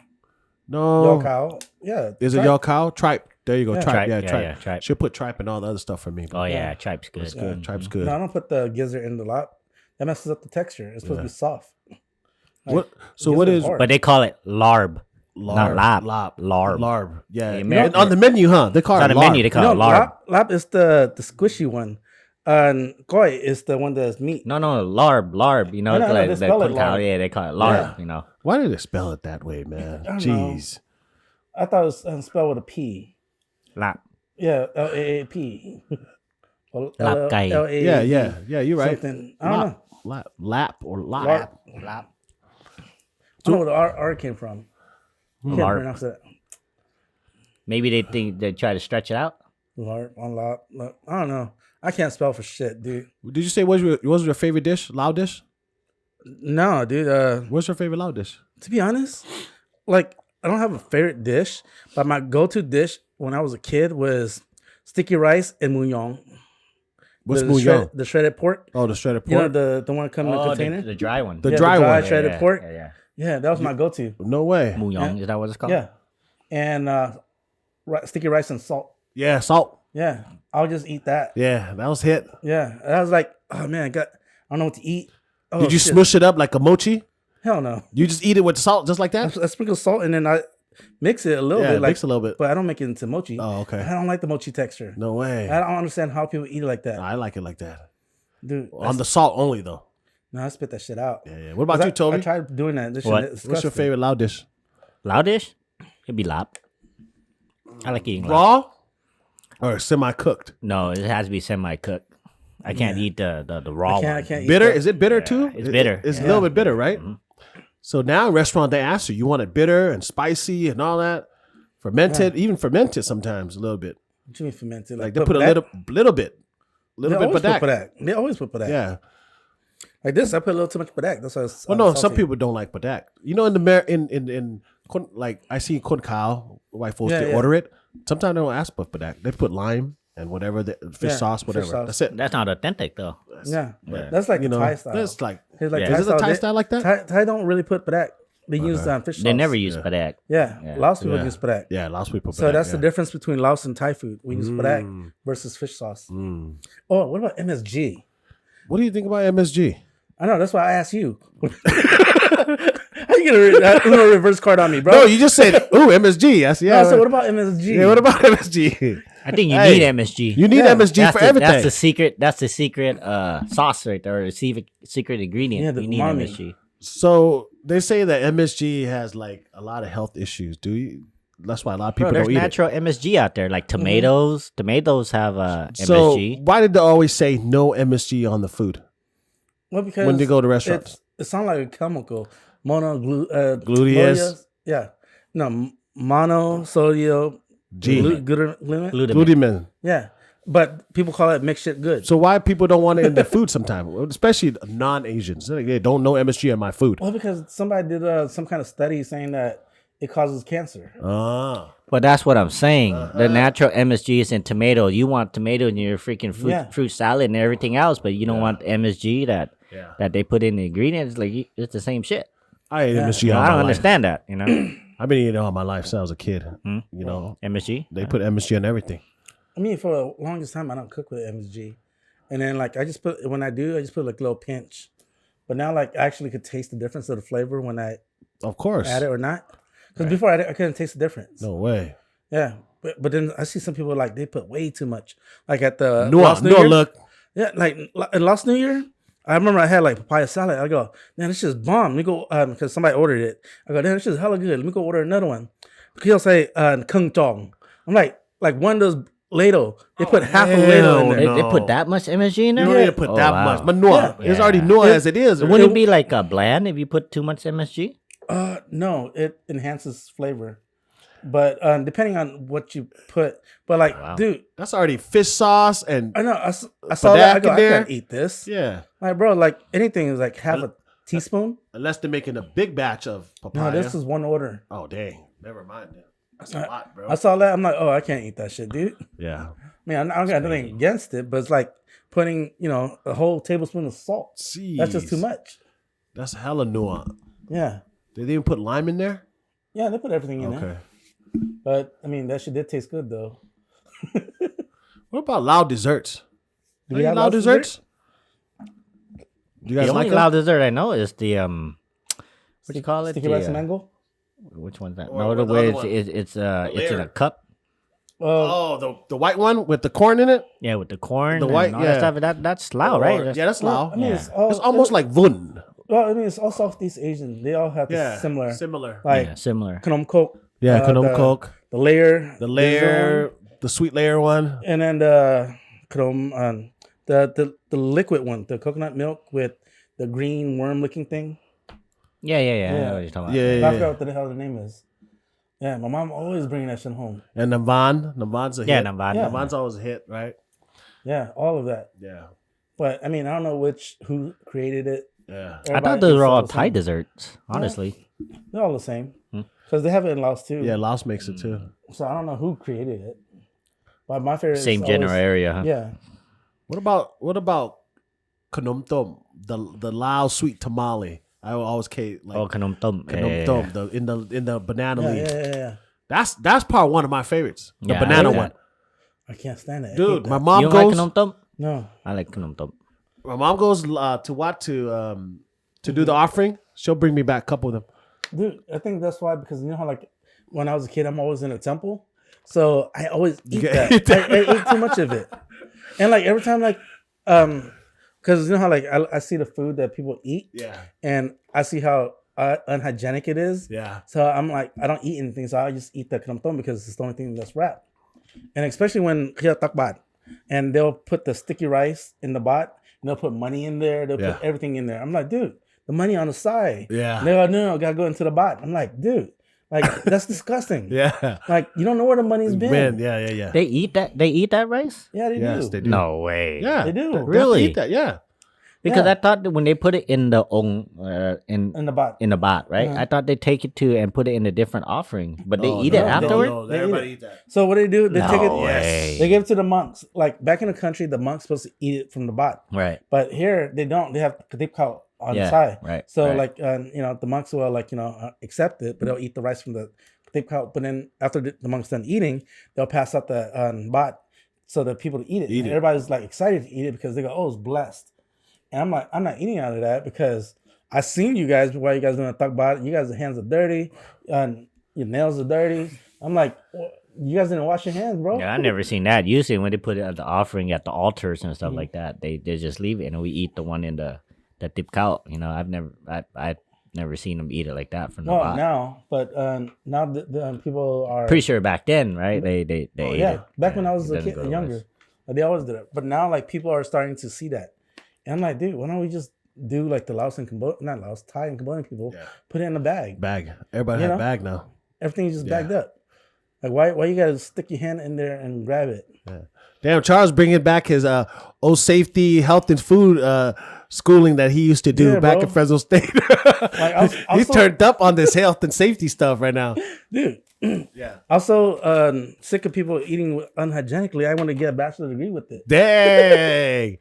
No, cow. Yeah. is it tripe. y'all cow? Tripe. There you go. Yeah. Tripe. Tripe, Yeah, yeah, tripe. yeah, tripe. She'll put tripe and all the other stuff for me. Oh yeah, tripe's good. It's good. Tripe's good. No, I don't put the gizzard in the lap. That messes up the texture. It's supposed to be soft. What? So gives what it is hard. But they call it larb. Not lab. Larb. Larb. Yeah. Amen. On the menu, huh? They call It's it on the larb. menu. They call it larb. Lap is the squishy one. And koi is the one that's meat. No, larb. You know, I know, it's like they the spell it kun khao. larb. Yeah, they call it larb. You know, Why did they spell it that way, man? I don't Jeez. I thought it was spelled with a P. lap. Yeah, LAAP. Lap kai. Yeah. You're right. Something. I don't know. Lap or lap. Lap. Lap. I don't know where the R came from. Can't Larp. pronounce it. Maybe they think they try to stretch it out. Larp on lap. I don't know. I can't spell for shit, dude. Did you say what was your favorite dish? Loud dish? No, dude. What's your favorite loud dish? To be honest, like I don't have a favorite dish, but my go-to dish when I was a kid was sticky rice and mouillon. What's the mouillon? The shredded pork. Oh, the shredded You know pork. the one that comes in the container. The dry one. The Yeah, dry one. shredded pork. Yeah. Yeah, that was my go-to. No way. Mouillon, is that what it's called? Yeah, and sticky rice and salt. Yeah, salt. Yeah, I'll just eat that. Yeah, that was hit. Yeah, and I was like, oh man, I don't know what to eat. Oh, Did you shit. smush it up like a mochi? Hell no. You just eat it with salt, just like that? I sprinkle salt and then I mix it a little bit, like mix a little bit. but I don't make it into mochi. Oh, okay. I don't like the mochi texture. No way. I don't understand how people eat it like that, I like it like that. dude. On the salt only, though. No, I spit that shit out. Yeah. What about you, I Toby? tried doing that. This What? shit is What's your disgusting. favorite loud dish? Loud dish? It'd be lap. I like eating lap. Raw or semi-cooked? No, it has to be semi-cooked. I can't eat the raw I one. can't eat Bitter? that. Is it bitter too? it's bitter. It's a little bit bitter, right? Mm-hmm. So now in restaurant they ask you want it bitter and spicy and all that, fermented, even fermented sometimes a little bit. What you mean fermented? Like they put a little bit They always badak. put badak. They always put badak. Yeah. Like this, I put a little too much badak. That's why it's Well, no, salty. some people don't like badak. You know, in like I see kun khao, white folks they Yeah. order it. Sometimes they don't ask for badak. They put lime and whatever, fish Yeah, sauce, fish whatever. sauce. That's it. That's not authentic though. Yeah, Yeah. that's like You the know, Thai style. that's like It's like Yeah. Thai Is it a Thai They- style like that? Thai don't really put badak. They use fish sauce. They never use Yeah. badak. Yeah, Yeah. Laos people Yeah. use badak. Yeah, Laos people. So that's the difference between Laos and Thai food. We use badak versus fish sauce. Oh, what about MSG? What do you think about MSG? I know that's why I asked you. How you gonna reverse card on me, bro? No, you just said, "Ooh, MSG." I said, Yeah. "Yeah." So what about MSG? Yeah, what about MSG? I think you Hey, need MSG. You need Yeah. MSG that's for the, everything. That's the secret. That's the secret sauce right there. Or the secret ingredient. Yeah, the you need umami. MSG. So they say that MSG has like a lot of health issues. Do you? That's why a lot of people Bro, there's don't eat natural MSG out there, like tomatoes. Tomatoes have it. So MSG. why did they always say no MSG on the food Well, because when they go to restaurants? it sounds like a chemical. Gluteus? Yeah. No, monosodium G. glutamate. Glutamine. Yeah. But people call it mixed shit good. So why people don't want it in their food sometimes, especially non-Asians? They don't know MSG in my food. Well, because somebody did some kind of study saying that it causes cancer. Ah. But that's what I'm saying. The natural MSG is in tomato. You want tomato in your freaking fruit salad and everything else, but you don't want the MSG that they put in the ingredients. Like it's the same shit. I ate MSG You know, all I my don't life. understand that. You know, I've been eating it all my life since I was a kid. You know, MSG. they put MSG on everything. I mean, for the longest time, I don't cook with MSG. And then, like, I just put like a little pinch. But now, like, I actually could taste the difference of the flavor when I Of course. add it or not. Because before, I couldn't taste the difference. No way. Yeah. But then I see some people, like, they put way too much. Like, at the No, Lost New no, Year. look. Yeah, like, in Lost New Year, I remember I had, like, papaya salad. I go, man, this just bomb. Let me go, because somebody ordered it. I go, damn, this is hella good. Let me go order another one. He'll say, kung tong. I'm like one of those ladle. They put half a ladle in there. hell They No. put that much MSG in there. You don't need to put that wow. much. But no, it's already no as it is. Wouldn't it be like bland if you put too much MSG? No, it enhances flavor. But depending on what you put. But, like, dude, That's already fish sauce and I know. I saw that. I go, in I there. can't eat this. yeah. Like, bro, like, anything is like half a teaspoon. Unless they're making a big batch of papaya. No, this is one order. Oh dang. Never mind then. That's a lot, bro. I saw that. I'm like, oh, I can't eat that shit, dude. Yeah. I mean, I don't got nothing against it, but it's like putting, a whole tablespoon of salt. That's just too Jeez. much. That's hella nuance. Yeah. Did they even put lime in there? Yeah, they put everything in Okay. there. But, I mean, that shit did taste good, though. What about loud desserts? Do Are we you have loud loud desserts? You The guys only like Lao them? dessert I know is the what do you call it? Sticky The, rice and mango. which one's that? Or No, the the way other one. it's in layer. a cup. The white one with the corn in it. Yeah, with the corn. The and white- all yeah. that stuff. That's Lao, right? Yeah, that's Lao. I mean, Yeah. It's almost like Vun. Well, I mean, it's all Southeast Asian. They all have this similar, Similar. like yeah, similar. Knom Coke. Yeah, Knom the- Coke. The layer. The layer, the sweet layer one. and then the Knom, the liquid one, the coconut milk with the green worm looking thing. Yeah. I Yeah. know what you're talking about. Yeah, I forgot what the hell the name is. Yeah, my mom always bringing that shit home. And Navan's a Yeah, hit. Navan. Yeah. Navan's always a hit, right? Yeah, all of that. Yeah. But I mean, I don't know who created it. Yeah. I thought those were all Thai desserts. Honestly, They're all the same because they have it in Laos too. Yeah, Laos makes it too. So I don't know who created it. But my favorite same is general always, area. Huh? Yeah. What about Knom Tom, the Lao sweet tamale? I always like Oh, Knom Tom. Knom Tom, in the banana Yeah, leaf. yeah. That's probably one of my favorites. The Yeah, I banana like one. that. I can't stand it. I hate Dude, that. my mom You don't goes. like Knom Tom? No. I like Knom Tom. My mom goes to do the offering. She'll bring me back a couple of them. Dude, I think that's why, because you know how like when I was a kid, I'm always in a temple. So I always eat can that. eat that. I ate too much of it. And like every time because you know how like I see the food that people eat Yeah, and I see how unhygienic it is. yeah, So I'm like, I don't eat anything. So I just eat the kramton because it's the only thing that's wrapped. And especially when kaya takbat, and they'll put the sticky rice in the bat, and they'll put money in there. They'll Yeah. put everything in there. I'm like, dude, the money on the side. Yeah. And they're like, no, gotta go into the bat. I'm like, dude, like that's disgusting. yeah. Like you don't know where the money's been. Man, yeah. They eat that. They eat that rice. Yeah, they Yes, do. they do. No way. Yeah, They do. have to Really? eat that, yeah. Because Yeah. I thought that when they put it in the In the bat. in the bot, right? Uh-huh. I thought they take it to and put it in a different offering, but they Oh, eat no, it no, afterward. no, They eat everybody it. eat that. So what they do, they take No it. way. They give it to the monks. Like back in the country, the monks supposed to eat it from the bat. Right. But here they don't. They have kadipkal on the Yeah, side. right, So right. like the monks will accept it, but they'll eat the rice from the kadipkal. But then after the monks done eating, they'll pass out the bat so that people to eat it. Eat And it. everybody's like excited to eat it because they go, "Oh, it's blessed." And I'm like, I'm not eating out of that because I seen you guys while you guys doing a takbat. You guys' hands are dirty, and your nails are dirty. I'm like, well, you guys didn't wash your hands, bro. Yeah, I never seen that. Usually when they put it at the offering at the altars and stuff like that, they just leave it and we eat the one in the tip cow. You know, I've never seen them eat it like that from the Well, bot. now, but now the people are Pretty sure back then, right? They ate yeah. it. Back when I was It a doesn't kid, go to younger, waste. they always did it. But now, like people are starting to see that, and I'm like, dude, why don't we just do like the Laos and Cambodia, not Laos, Thai and Cambodian people, put it in a bag. Bag. Everybody You have know? bag now. Everything is just Yeah. bagged up. Like why you gotta stick your hand in there and grab it? Damn, Charles bringing back his safety, health, and food schooling that he used to do Yeah, back bro. in Fresno State. I He's also- turned up on this health and safety stuff right now. Dude. Yeah. Also, sick of people eating unhygienically. I want to get a bachelor's degree with it. Dang.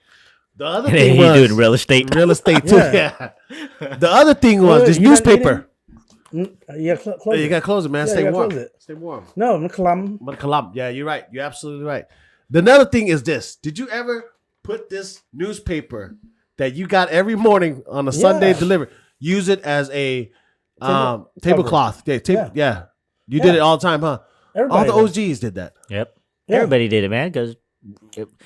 The other And thing he's was doing real estate. real estate too. Yeah. Yeah. The other thing was this You done newspaper. Yeah, close Hey, you it. gotta close it, man. Yeah, Stay you gotta warm. close it. Stay warm. No, makalam. But Kalam, yeah, you're right. You're absolutely right. The another thing is this: did you ever put this newspaper that you got every morning on a Sunday delivered, use it as a tablecloth? Yeah. You did it all the time, huh? Everybody All the does. OGs did that. Yep. Yeah. Everybody did it, man. Because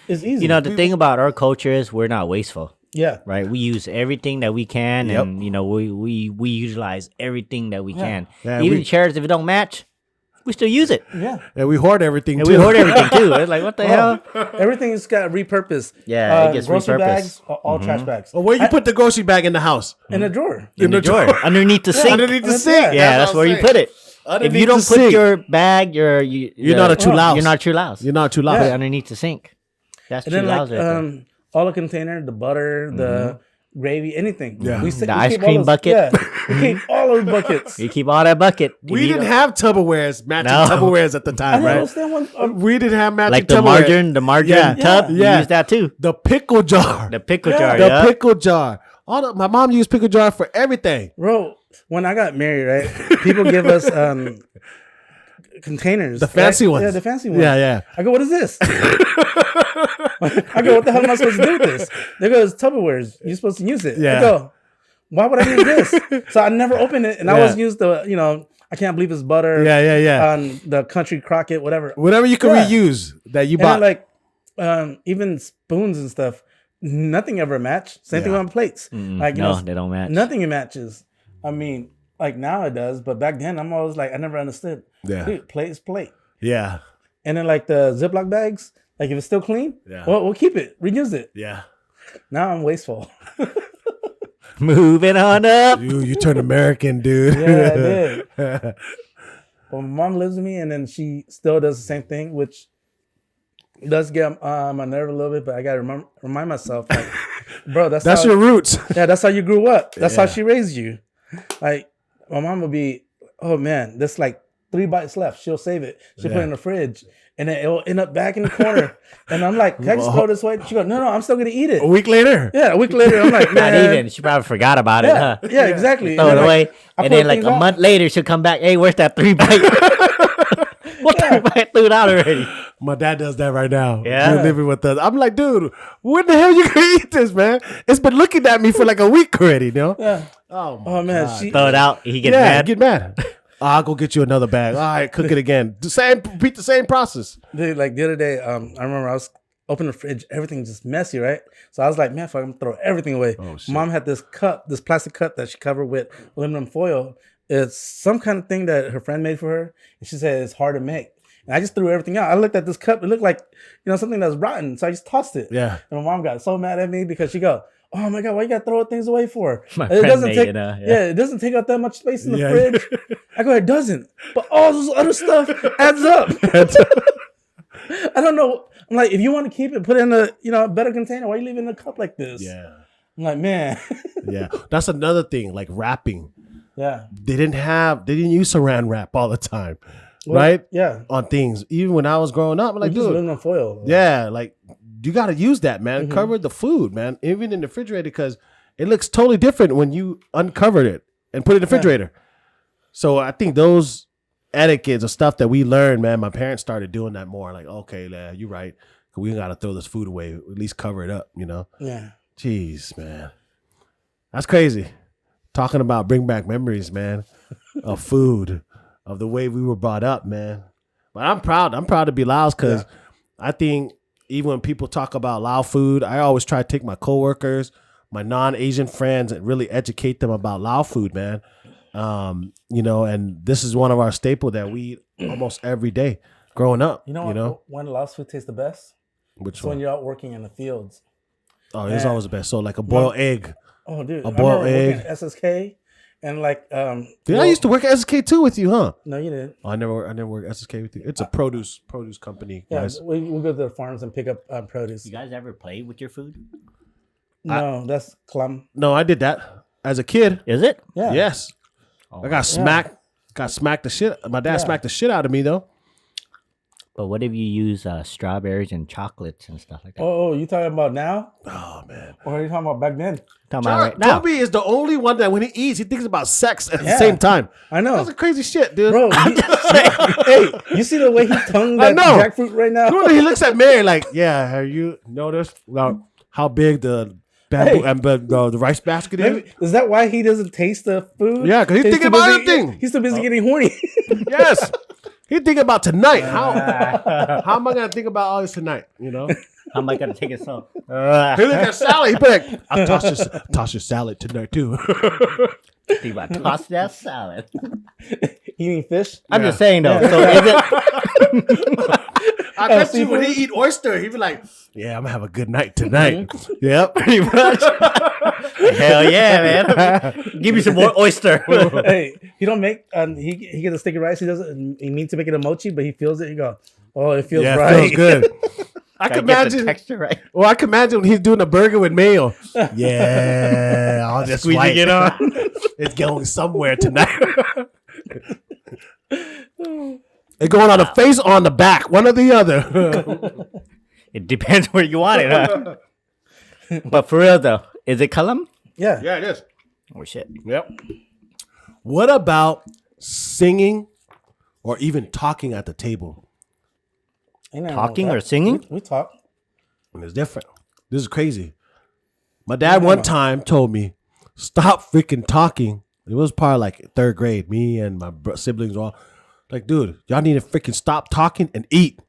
It's easy. you know the thing about our culture is we're not wasteful. Yeah. Right, we use everything that we can, Yep. and you know we utilize everything that we can. Yeah, Even we- chairs, if it don't match, we still use it, Yeah. And we hoard everything and too. we hoard everything too. It's like what the hell? Everything's got repurposed. Yeah, it gets grocery repurposed. bags, all trash bags. Well, where you put the grocery bag in the house? In a drawer. In the drawer, underneath the sink. Underneath the That's sink. it. Yeah, that's what where I'm you put saying. it. If Underneath you don't the put sink. your bag, you're not a true louse. You're not true louse. You're not too loud. Put it underneath the sink. That's And true then louse like right there. all the container, the butter, the gravy, anything. Yeah. We The we ice keep all cream those- bucket. Yeah. We keep all those buckets. You keep all that bucket. You We need didn't a- have Tupperwares, matching No. Tupperwares at the I time, didn't right? understand one. We didn't have matching like the Tupperware. margarine Yeah. tub. Yeah. You use that too. The pickle jar. The pickle Yeah. jar. The Yeah. pickle jar. My mom used pickle jar for everything. Bro, when I got married, right, people give us containers. The fancy right? ones. Yeah, the fancy ones. Yeah, yeah. I go, what is this? I go, what the hell am I supposed to do with this? They go, it's Tupperware. You're supposed to use it. Yeah. I go, why would I use this? So I never opened it, and I always use the, I can't believe it's butter. Yeah. On the Country Crockett, whatever. Whatever you can reuse that you bought. And even spoons and stuff, nothing ever matched. Same thing on plates. No, they don't match. Nothing matches. I mean, like now it does, but back then I'm always like, I never understood. Yeah. Dude, plate is plate. Yeah. And then like the Ziploc bags, like if it's still clean, well, we'll keep it, reuse it. Yeah. Now I'm wasteful. Moving on up. You turned American, dude. Yeah, I did. But my mom lives with me, and then she still does the same thing, which does get my nerve a little bit. But I gotta remind myself, like, bro, that's how, your roots. Yeah, that's how you grew up. That's how she raised you. Like my mom would be, oh man, there's like 3 bites left. She'll save it. She'll put it in the fridge, and then it will end up back in the corner. And I'm like, can I just throw this away? She goes, no, I'm still gonna eat it. A week later. Yeah, a week later, I'm like, man. Not even. She probably forgot about it, huh? Yeah, exactly. Throw it away. I And then like a month later, she'll come back. Hey, where's that 3 bite? What 3 bite threw it out already? My dad does that right now. Yeah. He's living with us. I'm like, dude, when the hell you gonna eat this, man? It's been looking at me for like a week already, Yeah. Oh man, God. Throw it out. He gets mad. Get mad. I'll go get you another bag. All right, cook it again. Repeat the same process. Dude, like the other day, I remember I was opening the fridge, everything's just messy, right? So I was like, man, fuck, I'm gonna throw everything away. Oh, shit. Mom had this plastic cup that she covered with aluminum foil. It's some kind of thing that her friend made for her, and she said it's hard to make. And I just threw everything out. I looked at this cup, it looked like, something that's rotten, so I just tossed it. Yeah. And my mom got so mad at me because she go, oh my God, why you gotta throw things away for? My It friend doesn't made take, it, it doesn't take up that much space in the Yeah. fridge. I go, it doesn't. But all this other stuff adds up. I don't know. I'm like, if you want to keep it, put it in a better container. Why are you leaving a cup like this? Yeah. I'm like, man. Yeah. That's another thing, like wrapping. Yeah. They didn't use saran wrap all the time. Right? Yeah. On things. Even when I was growing up, I'm like, Just dude. aluminum foil. Yeah, like you got to use that, man. Mm-hmm. Cover the food, man. Even in the refrigerator, because it looks totally different when you uncovered it and put it in the refrigerator. So I think those etiquettes or stuff that we learned, man, my parents started doing that more. Like, okay, lad, you're right. We got to throw this food away. At least cover it up, Yeah. Jeez, man. That's crazy. Talking about bring back memories, man, of food, of the way we were brought up, man. But I'm proud. I'm proud to be Laos because I think even when people talk about Lao food, I always try to take my coworkers, my non-Asian friends, and really educate them about Lao food, man. And this is one of our staple that we eat almost every day growing up. When Laos food tastes the best? Which It's one? when you're out working in the fields. Oh, it's always the best. So like a boiled egg. Oh, dude. A boiled egg. At SSK and like I used to work at SK too with you, huh? No, you didn't. I never worked at SK with you. It's a produce company, Yeah, guys. we go to the farms and pick up produce. You guys ever play with your food? No, that's clam. No, I did that as a kid. Is it? Yeah. Yes. Oh, I got smacked. Got smacked the shit. My dad smacked the shit out of me though. But what if you use strawberries and chocolates and stuff like that? Oh, you talking about now? Oh man. Or are you talking about back then? Talking about right now. Toby is the only one that when he eats, he thinks about sex at the Yeah. same time. I know. That's a crazy shit, dude. Bro, hey, you see the way he tongued I that know. jackfruit right now? He looks at Mary like, yeah, have you noticed how big the bamboo and the rice basket is? Maybe, is that why he doesn't taste the food? Yeah, 'cause he's thinking about other things. He's too busy getting horny. Yes. He's thinking about tonight. How am I gonna think about all this tonight? How am I gonna take it so? He look at salad. He be like, I'll toss your salad tonight too. Think about toss that salad. Eating fish? I'm just saying though. So is it? I bet you when he eat oyster, he'd be like, yeah, I'm gonna have a good night tonight. Yep, pretty much. Hell yeah, man! Give me some more oyster. Hey, he don't make. He gets a sticky rice. He doesn't. He means to make it a mochi, but he feels it. He go, oh, it feels right. It feels good. I can imagine. The texture right. Well, I can imagine when he's doing a burger with mayo. Yeah, all this Squeezing white. it on. It's going somewhere tonight. It's going on the face or on the back, one or the other. It depends where you want it, huh? But for real though, is it kalam? Yeah. Yeah, it is. Oh shit! Yep. What about singing or even talking at the table? Ain't nothing wrong with Talking that. or singing? We talk. And it's different. This is crazy. My dad one time told me, stop freaking talking. It was probably like 3rd grade. Me and my siblings were all like, dude, y'all need to freaking stop talking and eat.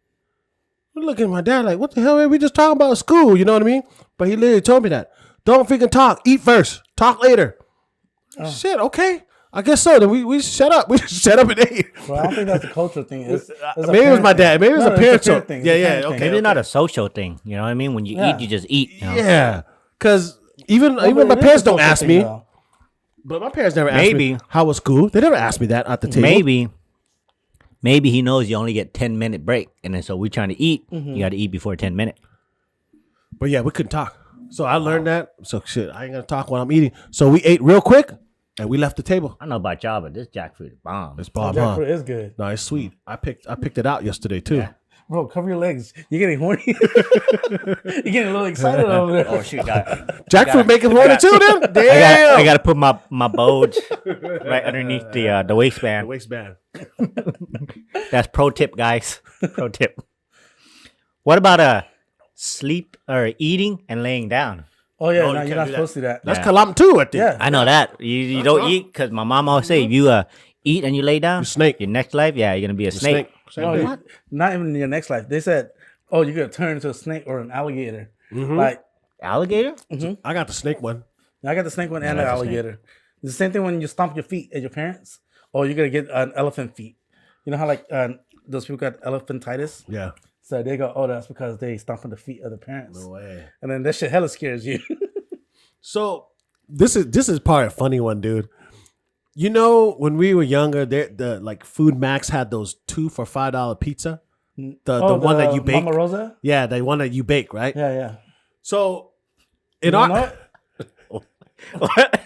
I'm looking at my dad like, what the hell, man? We just talking about school, you know what I mean? But he literally told me that. Don't freaking talk. Eat first. Talk later. Shit, okay. I guess so. Then we shut up. We just shut up and ate. Well, I don't think that's a cultural thing. Maybe it was my dad. Maybe it was a parent thing. Yeah, okay. Maybe not a social thing. You know what I mean? When you eat, you just eat. You know? Yeah. Because even my parents don't ask me. But my parents never asked me how was school. They never asked me that at the table. Maybe he knows you only get 10-minute break. And then so we're trying to eat. You got to eat before 10 minutes. But yeah, we couldn't talk. So I learned that. So shit, I ain't going to talk while I'm eating. So we ate real quick. And we left the table. I don't know about y'all, but this jackfruit is bomb. It's bomb, huh? Jackfruit is good. No, it's sweet. I picked it out yesterday too. Yeah. Bro, cover your legs. You're getting horny. You're getting a little excited over there. Oh shoot, jackfruit making horny too. Then damn. I got to put my bulge right underneath the waistband. The waistband. That's pro tip, guys. Pro tip. What about sleep or eating and laying down? Oh yeah, No, you're not supposed to do that. That's kalam too, I think. Yeah. I know that. You don't eat because my mom always say if you eat and you lay down, You snake. your next life, you're gonna be a snake. No, not even in your next life. They said, "Oh, you're gonna turn into a snake or an alligator." Like Alligator? I got the snake one. I got the snake one and the alligator. It's the same thing when you stomp your feet at your parents. Oh, you're gonna get an elephant feet. You know how like those people got elephantitis? Yeah. So they go, oh, that's because they stomp on the feet of the parents. No way. And then that shit hella scares you. So this is probably a funny one, dude. You know, when we were younger, the like Food Max had those 2 for $5 pizza. The one that you bake. Mama Rosa? Yeah, the one that you bake, right? Yeah. So in You our know what?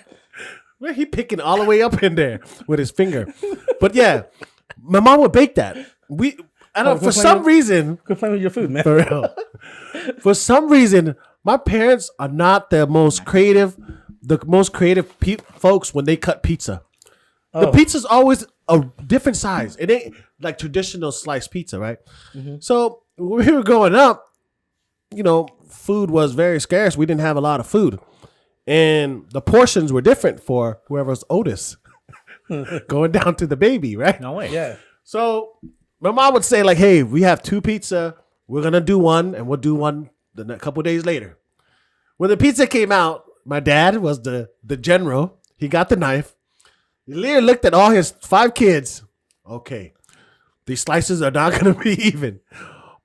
Where he picking all the way up in there with his finger. But yeah, my mom would bake that. I don't for some reason. Quit playing with your food, man. For real. For some reason, my parents are not the most creative folks when they cut pizza. The pizza's always a different size. It ain't like traditional sliced pizza, right? So when we were growing up, you know, food was very scarce. We didn't have a lot of food. And the portions were different for whoever's oldest. Going down to the baby, right? No way. Yeah. So my mom would say like, hey, we have 2 pizza. We're going to do one and we'll do one a couple days later. When the pizza came out, my dad was the general. He got the knife. He literally looked at all his 5 kids. Okay, these slices are not going to be even,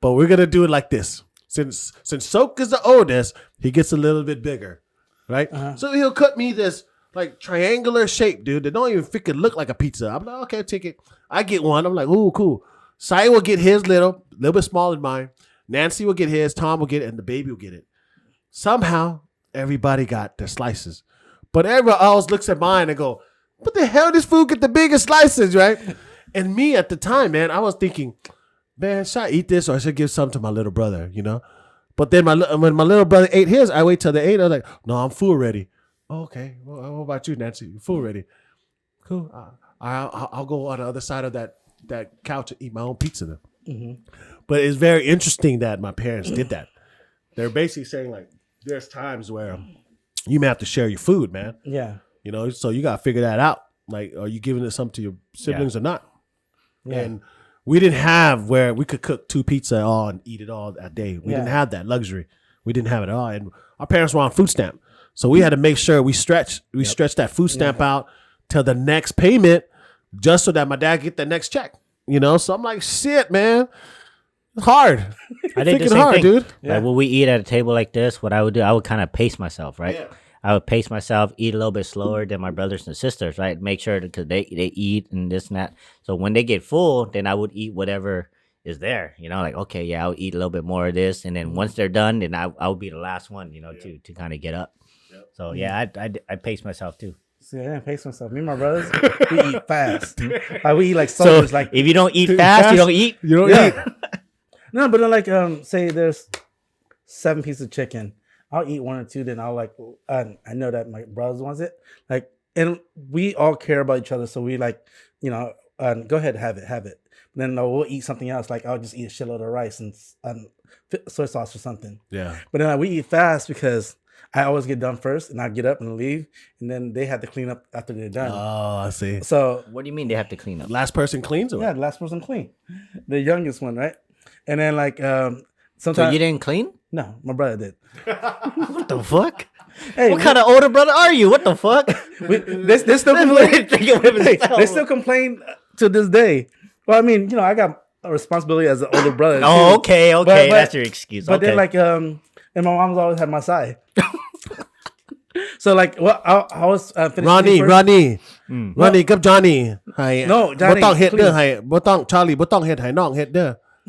but we're going to do it like this. Since Sok is the oldest, he gets a little bit bigger, right? So he'll cut me this like triangular shape, dude, that don't even freaking look like a pizza. I'm like, okay, take it. I get one. I'm like, ooh, cool. Sai will get his little bit smaller than mine. Nancy will get his. Tom will get it, and the baby will get it. Somehow, everybody got their slices. But everyone else looks at mine and go, what the hell, this food get the biggest slices, right? And me at the time, man, I was thinking, man, should I eat this or I should give some to my little brother, you know? But then when my little brother ate his, I wait till they ate. I was like, no, I'm full already. Oh, okay. Well, what about you, Nancy? You full already? Cool. I'll go on the other side of that couch and eat my own pizza then. But it's very interesting that my parents did that. They're basically saying like, there's times where you may have to share your food, man. Yeah. You know, so you got to figure that out. Like, are you giving it some to your siblings or not? Yeah. And we didn't have where we could cook 2 pizza all and eat it all that day. We didn't have that luxury. We didn't have it all. And our parents were on food stamp. So we had to make sure we stretched that food stamp out till the next payment just so that my dad get the next check. You know, so I'm like, shit, man. It's hard. I think the Freaking same hard, thing. dude. Yeah. Like when we eat at a table like this, what I would do, I would kind of pace myself, right? Yeah. I would pace myself, eat a little bit slower than my brothers and sisters, right? Make sure because they eat and this and that. So when they get full, then I would eat whatever is there. You know, like okay, yeah, I'll eat a little bit more of this, and then once they're done, then I would be the last one, you know, to kind of get up. Yep. So yeah, I pace myself too. See, I didn't pace myself. Me and my brothers, we eat fast. Like we eat like So soldiers. Like if you don't eat fast, you don't eat. You don't eat. No, but then like say there's 7 pieces of chicken. I'll eat 1 or 2, then I'll like I know that my brothers wants it. Like, and we all care about each other, so we like, you know, go ahead, have it. Then we'll eat something else. Like I'll just eat a shitload of rice and soy sauce or something. Yeah. But then we eat fast because I always get done first, and I get up and leave, and then they have to clean up after they're done. Oh, I see. So What do you mean they have to clean up? Last person cleans, or yeah, the last person clean, the youngest one, right? And then like So sometimes you didn't clean? no, my brother did. What the fuck? Hey, What kind of older brother are you? What the fuck? they still complain. They still complain to this day. Well, I mean, I got a responsibility as an older brother. Oh, too. okay. But- That's your excuse. But Okay. then like and my mom's always had my side. So like, well, I was finished Ronnie, eating first. Ronnie กับ Johnny ให้ No, Johnny, บ่ต้องเฮ็ดเด้อ please. ให้บ่ต้อง Charlie บ่ต้องเฮ็ดให้น้องเฮ็ดเด้อ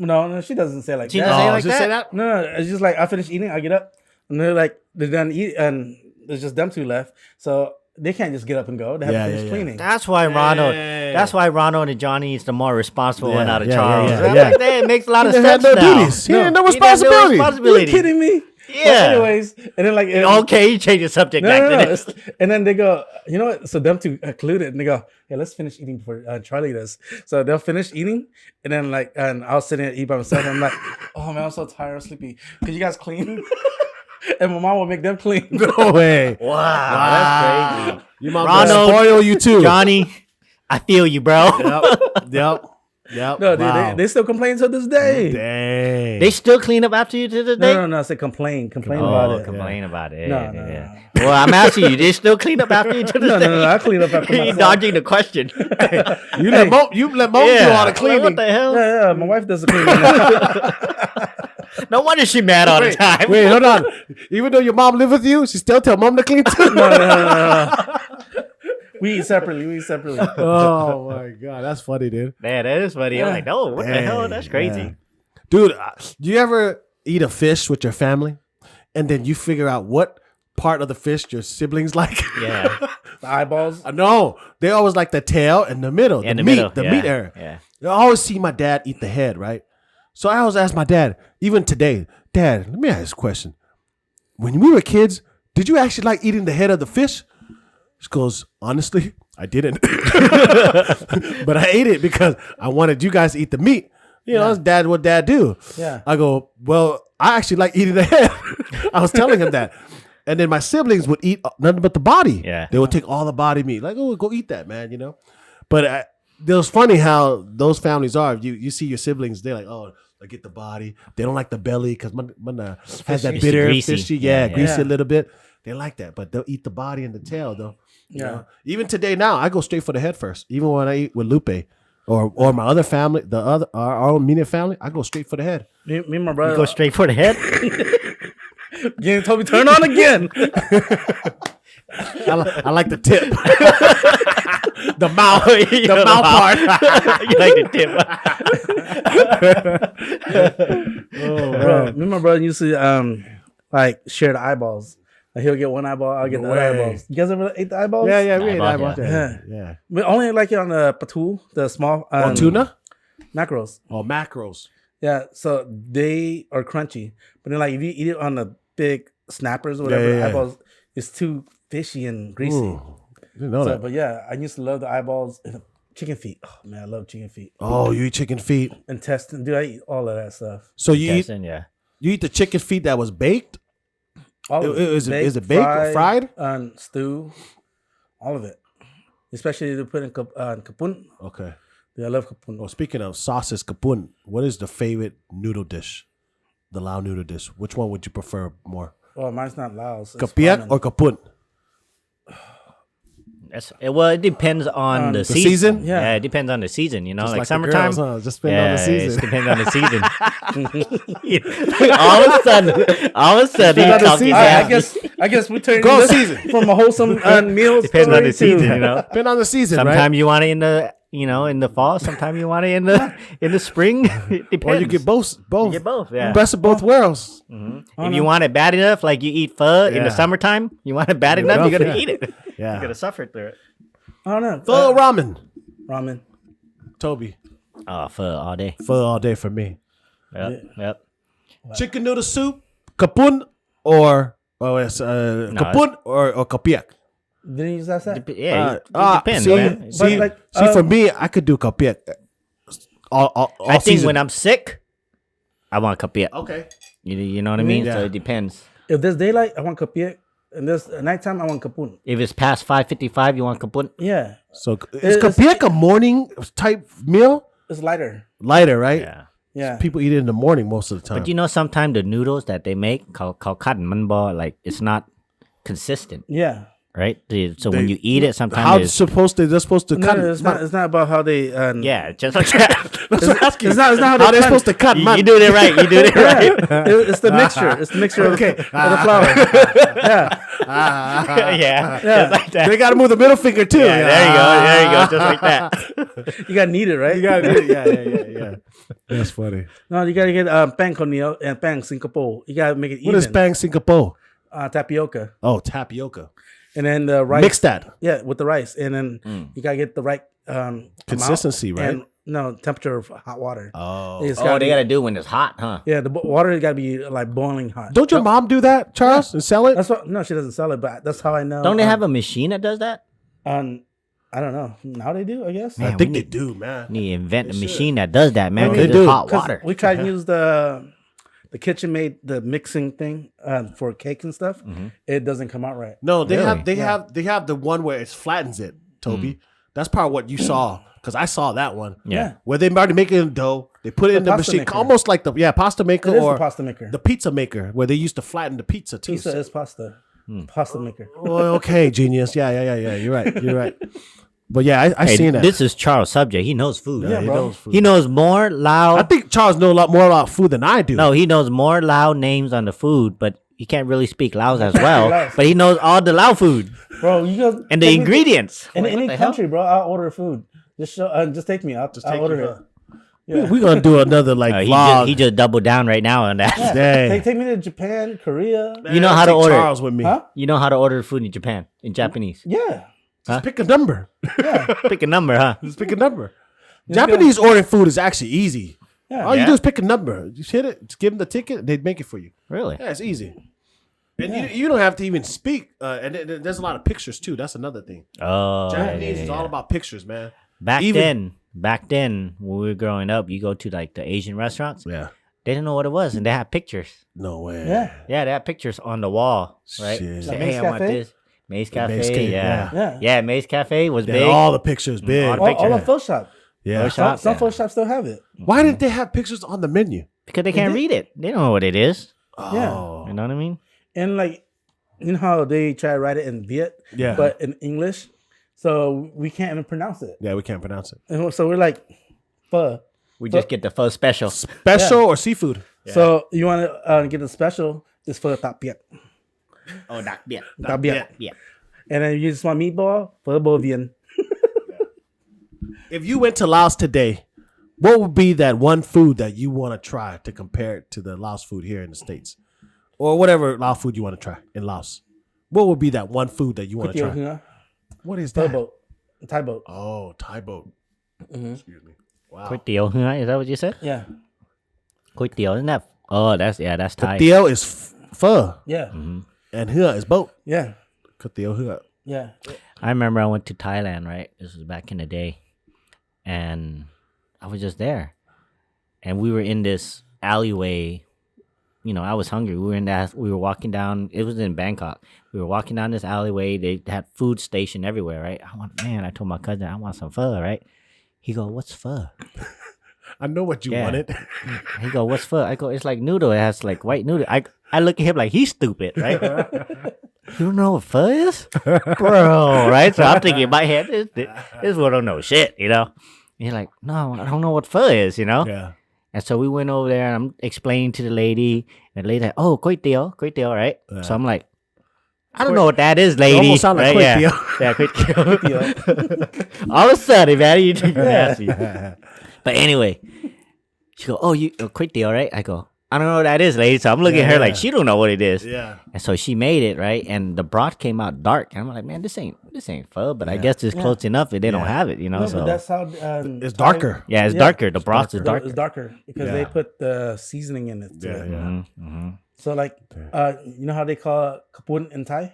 No, she doesn't say like She that. doesn't say Oh, like just say that? that? No, it's just like I finish eating, I get up, and they're like they're done eat, and there's just them two left. So they can't just get up and go. They have Yeah, to finish yeah, yeah. cleaning. That's why Ronald. Hey. That's why Ronald and Johnny is the more responsible one Yeah, out of yeah, Charles. yeah, yeah. Like that, it makes a lot of He had sense no now. duties. He had no He had no responsibility. responsibility. You kidding me? Yeah. But anyways, and then like Okay, you change the subject No, back no, to no. this. And then they go, you know what? So them two colluded, and they go, "Hey, let's finish eating before Charlie does." So they'll finish eating, and then like, and I was sitting there eat by myself. And I'm like, "Oh man, I'm so tired, I'm sleepy. Could you guys clean?" And my mom will make them clean. No way. Wow, that's crazy. Your mom Ronald, spoil you too. Johnny, I feel you, bro. Yep. No, dude, they still complain to this day. Dang. They still clean up after you to this day? No, I said complain Oh, about it. complain about it. No, Yeah, no, yeah. Well, I'm asking you, they still clean up after you to this No, day? no, no, I clean up after You're myself. dodging the question. You let mom do all the cleaning. What the hell? Yeah, my wife does the cleaning. No wonder she mad all the time. Wait, hold on. Even though your mom live with you, she still tell mom to clean too. No. We eat separately. Oh my god, that's funny, dude. Man, that is funny. I'm like, no, what the hell? That's crazy. Yeah. Dude, do you ever eat a fish with your family, and then you figure out what part of the fish your siblings like? Yeah. The eyeballs. I know they always like the tail and the middle, In the the middle. the yeah. meat area. Yeah. I always see my dad eat the head, right? So I always ask my dad, even today, Dad, let me ask this question. When we were kids, did you actually like eating the head of the fish? She goes, honestly, I didn't. But I ate it because I wanted you guys to eat the meat. You know, that's what dad do. Yeah. I go, well, I actually like eating the head. I was telling him that. And then my siblings would eat nothing but the body. Yeah. They would take all the body meat. Like, oh, go eat that, man, you know? But it was funny how those families are. You see your siblings, they're like, oh, I get the body. They don't like the belly because has that Fishy. bitter, Greasy. fishy, Yeah, greasy yeah. a little bit. They like that, but they'll eat the body and the tail, though. You Yeah. know? Even today now, I go straight for the head first. Even when I eat with Lupe or my other family, our own immediate family, I go straight for the head. Me and my brother. You go straight for the head? Again, Toby, turn on again. I like the tip, the mouth, the mouth part. You like the tip. Bro, me and my brother used to like share the eyeballs. Like he'll get one eyeball, I'll get No the other way. eyeballs. You guys ever ate the eyeballs? Yeah, we ate Eyeball, eyeballs. yeah. Yeah. But only like it on the patul, the small On tuna macros. or macros. Yeah, so they are crunchy. But then like if you eat it on the big snappers or whatever, yeah. eyeballs, it's too fishy and greasy. Ooh, didn't know So, that. but yeah, I used to love the eyeballs and the chicken feet. Oh man, I love chicken feet. Oh, you eat chicken feet. Intestine, dude, I eat all of that stuff. So you eat Yeah. the chicken feet that was baked. All of Is it baked or fried? And stew, all of it. Especially to put in kapun. Okay. Yeah, I love kapun. Well, speaking of sauces, kapun, what is the favorite noodle dish? The Lao noodle dish. Which one would you prefer more? Oh, mine's not Laos. It's Kapiak ramen. or kapun? Well, it depends on the season. season? Yeah. It depends on the season. You know, Just like the summertime. girls, huh? Just depend on the It season. depends on the season. all of a sudden, Depends he on the talking season. down. I guess we turn Go this season. from a wholesome meal Depends on story the season. to You know, Depend on the season, sometimes right? you want it in the in the fall. Sometimes you want it in the spring. It depends. Or you get both. You get both. Yeah. Best of both worlds. If you want it bad enough, like you eat pho in Yeah. the summertime, you want it bad enough, rough, you're gonna yeah. eat it. Yeah. You're gonna suffer through it. I don't know. Pho ramen. Ramen. Toby. Oh, pho all day. Pho all day for me. Yep. Chicken noodle soup, kapun, or kapun or kapiak. Didn't you use that? Yeah, it depends, see, man. See, But, like, see, for me, I could do kapiak. All I think season. when I'm sick, I want kapia. Okay. You know what I mean? Yeah. So it depends. If there's daylight, I want kapiek. And there's nighttime, I want kapun. If it's past 5:55, you want kapun? Yeah. So is kapiek a morning type meal? It's lighter. Lighter, right? Yeah. Yeah. People eat it in the morning most of the time. But you know, sometimes the noodles that they make, called manbo, like it's not consistent, Yeah. right? So when you eat it, sometimes how it's, they're supposed to No, cut no, it. it's not about how they. yeah, just like that. It's not how How they they supposed to cut you, man. you do it right. You do it right. It's the mixture. It's the mixture of the flour. Yeah. Yeah, just like that. They got to move the middle finger too. Yeah, there you go, just like that. You got to knead it, right? You got to yeah. That's funny. No, you got to get pang conio and pang Singapore. You got to make it even. What is bang Singapore? Tapioca. Oh, tapioca. And then the rice. Mix that. Yeah, with the rice. And then you got to get the right Consistency, amount right? And, no, temperature of hot water. Oh. It's Oh, gotta they be- gotta do when it's hot, huh? Yeah, the water got to be like boiling hot. Don't your mom do that, Charles, and sell it? That's what. No, she doesn't sell it, but that's how I know. Don't they have a machine that does that? I don't know. Now they do, I guess. Man, I think we they need- do, man. Need to invent a machine that does that, man. No, Because they it's do. hot 'Cause water. we tried to use the kitchen made the mixing thing for cake and stuff. It doesn't come out right. No, they Really? have the one where it flattens it, Toby. That's probably what you saw, because I saw that one. Yeah. Where they already make it in dough, they put it in the pasta machine, maker. almost like the pasta maker It is or the pasta maker. the pizza maker, where they used to flatten the pizza too. Pizza is pasta. Pasta maker. Well, okay, genius. Yeah. You're right. But yeah, I Hey, seen that. this is Charles' subject. He knows food. Yeah, he bro. knows food. He knows more I loud. think Charles knows a lot more about food than I do. No, he knows more loud names on the food, but he can't really speak Laos as well. Laos. But he knows all the Lao food Bro, you go and the take me- ingredients. In What any the hell? country, bro, I'll order food. Just take me. I'll take order you, it. huh? We're gonna do another like vlog. He just doubled down right now on that. Yeah. Dang. Take me to Japan, Korea. Man, You know how to take order. Charles with me. Huh? You know how to order food in Japan, in Japanese. Yeah. Just pick a number. Pick a number, huh? Just pick a number. Japanese ordering food is actually easy. Yeah. All you Yeah. do is pick a number. You hit it. Just give them the ticket. They'd make it for you. Really? Yeah, it's easy. And you don't have to even speak. And there's a lot of pictures too. That's another thing. Oh, Japanese yeah, is yeah. all about pictures, man. Back then, when we were growing up, you go to like the Asian restaurants. Yeah. They didn't know what it was, and they had pictures. No way. Yeah. Yeah, they had pictures on the wall, right? Shit. Say, Like hey, Mace I want Cafe? this. Mace Cafe, Mace Cafe, yeah. yeah. Yeah, Mace Cafe was Yeah, big. all the pictures big. All the All pictures. the photo shop. Yeah. Shop, Some yeah. photo shops still have it. Why didn't they have pictures on the menu? Because they can't read it. They don't know what it is. Yeah. Oh. You know what I mean? And like, you know how they try to write it in Viet, Yeah. but in English, so we can't even pronounce it. Yeah, we can't pronounce it. And so we're like, pho. We just get the first special. Special or seafood? So you want to get the special? It's for tapiak. Oh, that, yeah. Tapiak. Yeah. And then you just want meatball for bo vien. If you went to Laos today, what would be that one food that you want to try to compare it to the Laos food here in the States? Or whatever Laos food you want to try in Laos. What would be that one food that you want to try? What is Thai that? boat. Thai boat. Oh, Thai boat. Excuse me. Wow. Kway teow, huh? Is that what you said? Yeah. Kway teow, isn't that? Oh, that's Thai. Teo is pho Yeah. and hua is boat. Yeah. Teo hua. Yeah. I remember I went to Thailand, right? This was back in the day. And I was just there. And we were in this alleyway. You know, I was hungry. We were walking down. It was in Bangkok. We were walking down this alleyway. They had food station everywhere, right? I told my cousin, I want some pho, right? He go, what's pho? I know what you Yeah. wanted. He go, what's pho? I go, it's like noodle. It has like white noodle. I look at him like he's stupid, right? You don't know what pho is? Bro, right? So I'm thinking in my head, this one don't know shit, you know? And he's like, no, I don't know what pho is, you know? Yeah. And so we went over there and I'm explaining to the lady. And the lady like, oh, kway teow, right? Yeah. So I'm like, I don't know what that is, lady. almost sound like right? kway Yeah. teow. Yeah, kway teow. All of a sudden, man, you think you're nasty. But anyway, she go, oh, you kway teow, right? I go, I don't know what that is, lady. So I'm looking at her like she don't know what it is. Yeah. And so she made it, right? And the broth came out dark. And I'm like, man, this ain't pho, but I guess it's close enough if they don't have it, you know? No, so but that's how It's darker. yeah, it's Yeah. darker. The broth is darker. It's darker because they put the seasoning in it. To Yeah, it. yeah. Mm-hmm. So like, you know how they call kapun in Thai?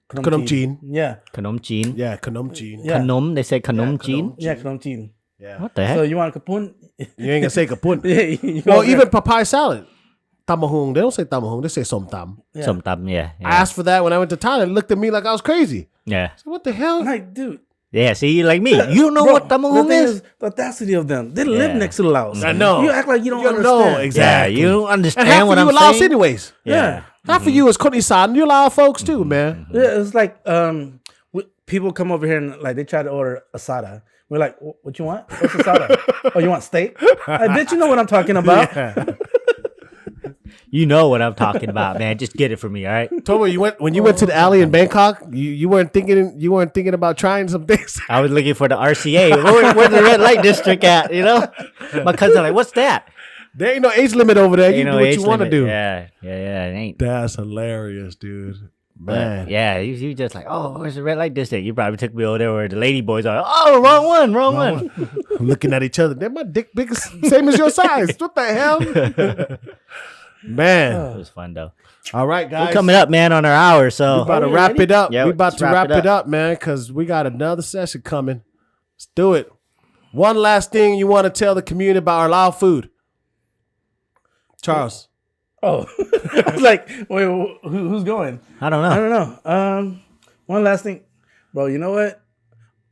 Khanom Chin. Yeah. Khanom chin. Yeah, Khanom Chin. Yeah. Khanom, they say khanom chin. Yeah, khanom chin. Yeah. What the heck? So you want kapun? You ain't gonna say kapun. Yeah, Well, even papaya salad. Tamahung. They don't say tamahung. They say somtam. Yeah. Sometimes, yeah. I asked for that when I went to Thailand. It looked at me like I was crazy. Yeah. So what the hell? I'm like, dude. Yeah, see, like me. You don't know Bro, what the tamahung thing is? the audacity of them. They live Yeah. next to the Laos. I know. You act like you don't You understand. know exactly. Yeah, you don't And understand half what of you I'm are Laos saying. anyways. Yeah. Half of you is Kunisan. You're Lao folks too, man. Yeah, it's like people come over here and like they try to order asada. We're like, what you want? What's asada? Oh, you want steak? I bet you know what I'm talking about. You know what I'm talking about, man. Just get it for me, all right? Tomo, when you went to the alley in Bangkok, you weren't thinking about trying some things. I was looking for the RCA. Where's the red light district at? You know, my cousin like, what's that? There ain't no age limit over there. You Ain't do no what age you want to limit. do. Yeah, it ain't. That's hilarious, dude. But Man. yeah, you just like, oh, where's the red light district? You probably took me over there where the lady boys are. Oh, wrong one. Looking at each other. They're my dick big, same as your size. What the hell? Man. It was fun though. All right, guys. We're coming up, man, on our hour. So We about to Oh, wrap ready? it up. Yeah, we about let's to wrap wrap it it up, man, because we got another session coming. Let's do it. One last thing you want to tell the community about our Lao food. Charles. Oh, I was like, wait, who's going? I don't I know. don't know. One last thing, bro. You know what?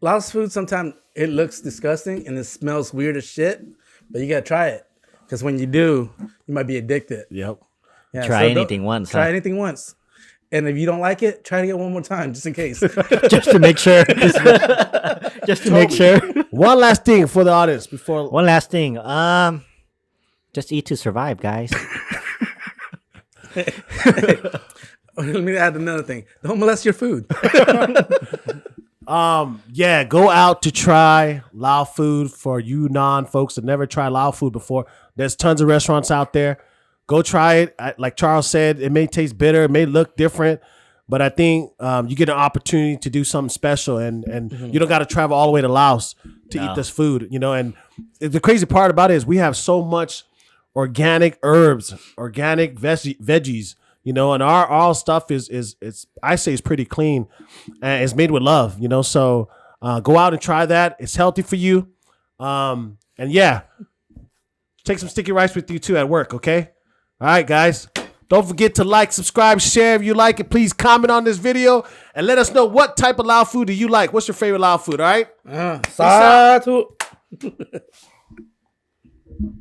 Laos food sometimes it looks disgusting and it smells weird as shit, but you gotta try it because when you do, you might be addicted. Yep. Yeah, Try so don't- anything once, Try huh? anything once, and if you don't like it, try to get one more time just in case. Just to make sure. Just to make sure. One last thing for the audience before. One last thing. Just eat to survive, guys. Let me add another thing. Don't molest your food. Yeah, go out to try Lao food for you non-folks that never tried Lao food before. There's tons of restaurants out there. Go try it. Like Charles said, it may taste bitter, it may look different, but I think you get an opportunity to do something special, and you don't got to travel all the way to Laos to eat this food, you know. And the crazy part about it is we have so much organic herbs, organic veggies, you know, and our stuff is I say is pretty clean and it's made with love, you know. So go out and try that. It's healthy for you. And yeah, take some sticky rice with you too at work, okay? All right, guys. Don't forget to like, subscribe, share if you like it. Please comment on this video and let us know what type of Lao food do you like. What's your favorite Lao food, all right? Satu.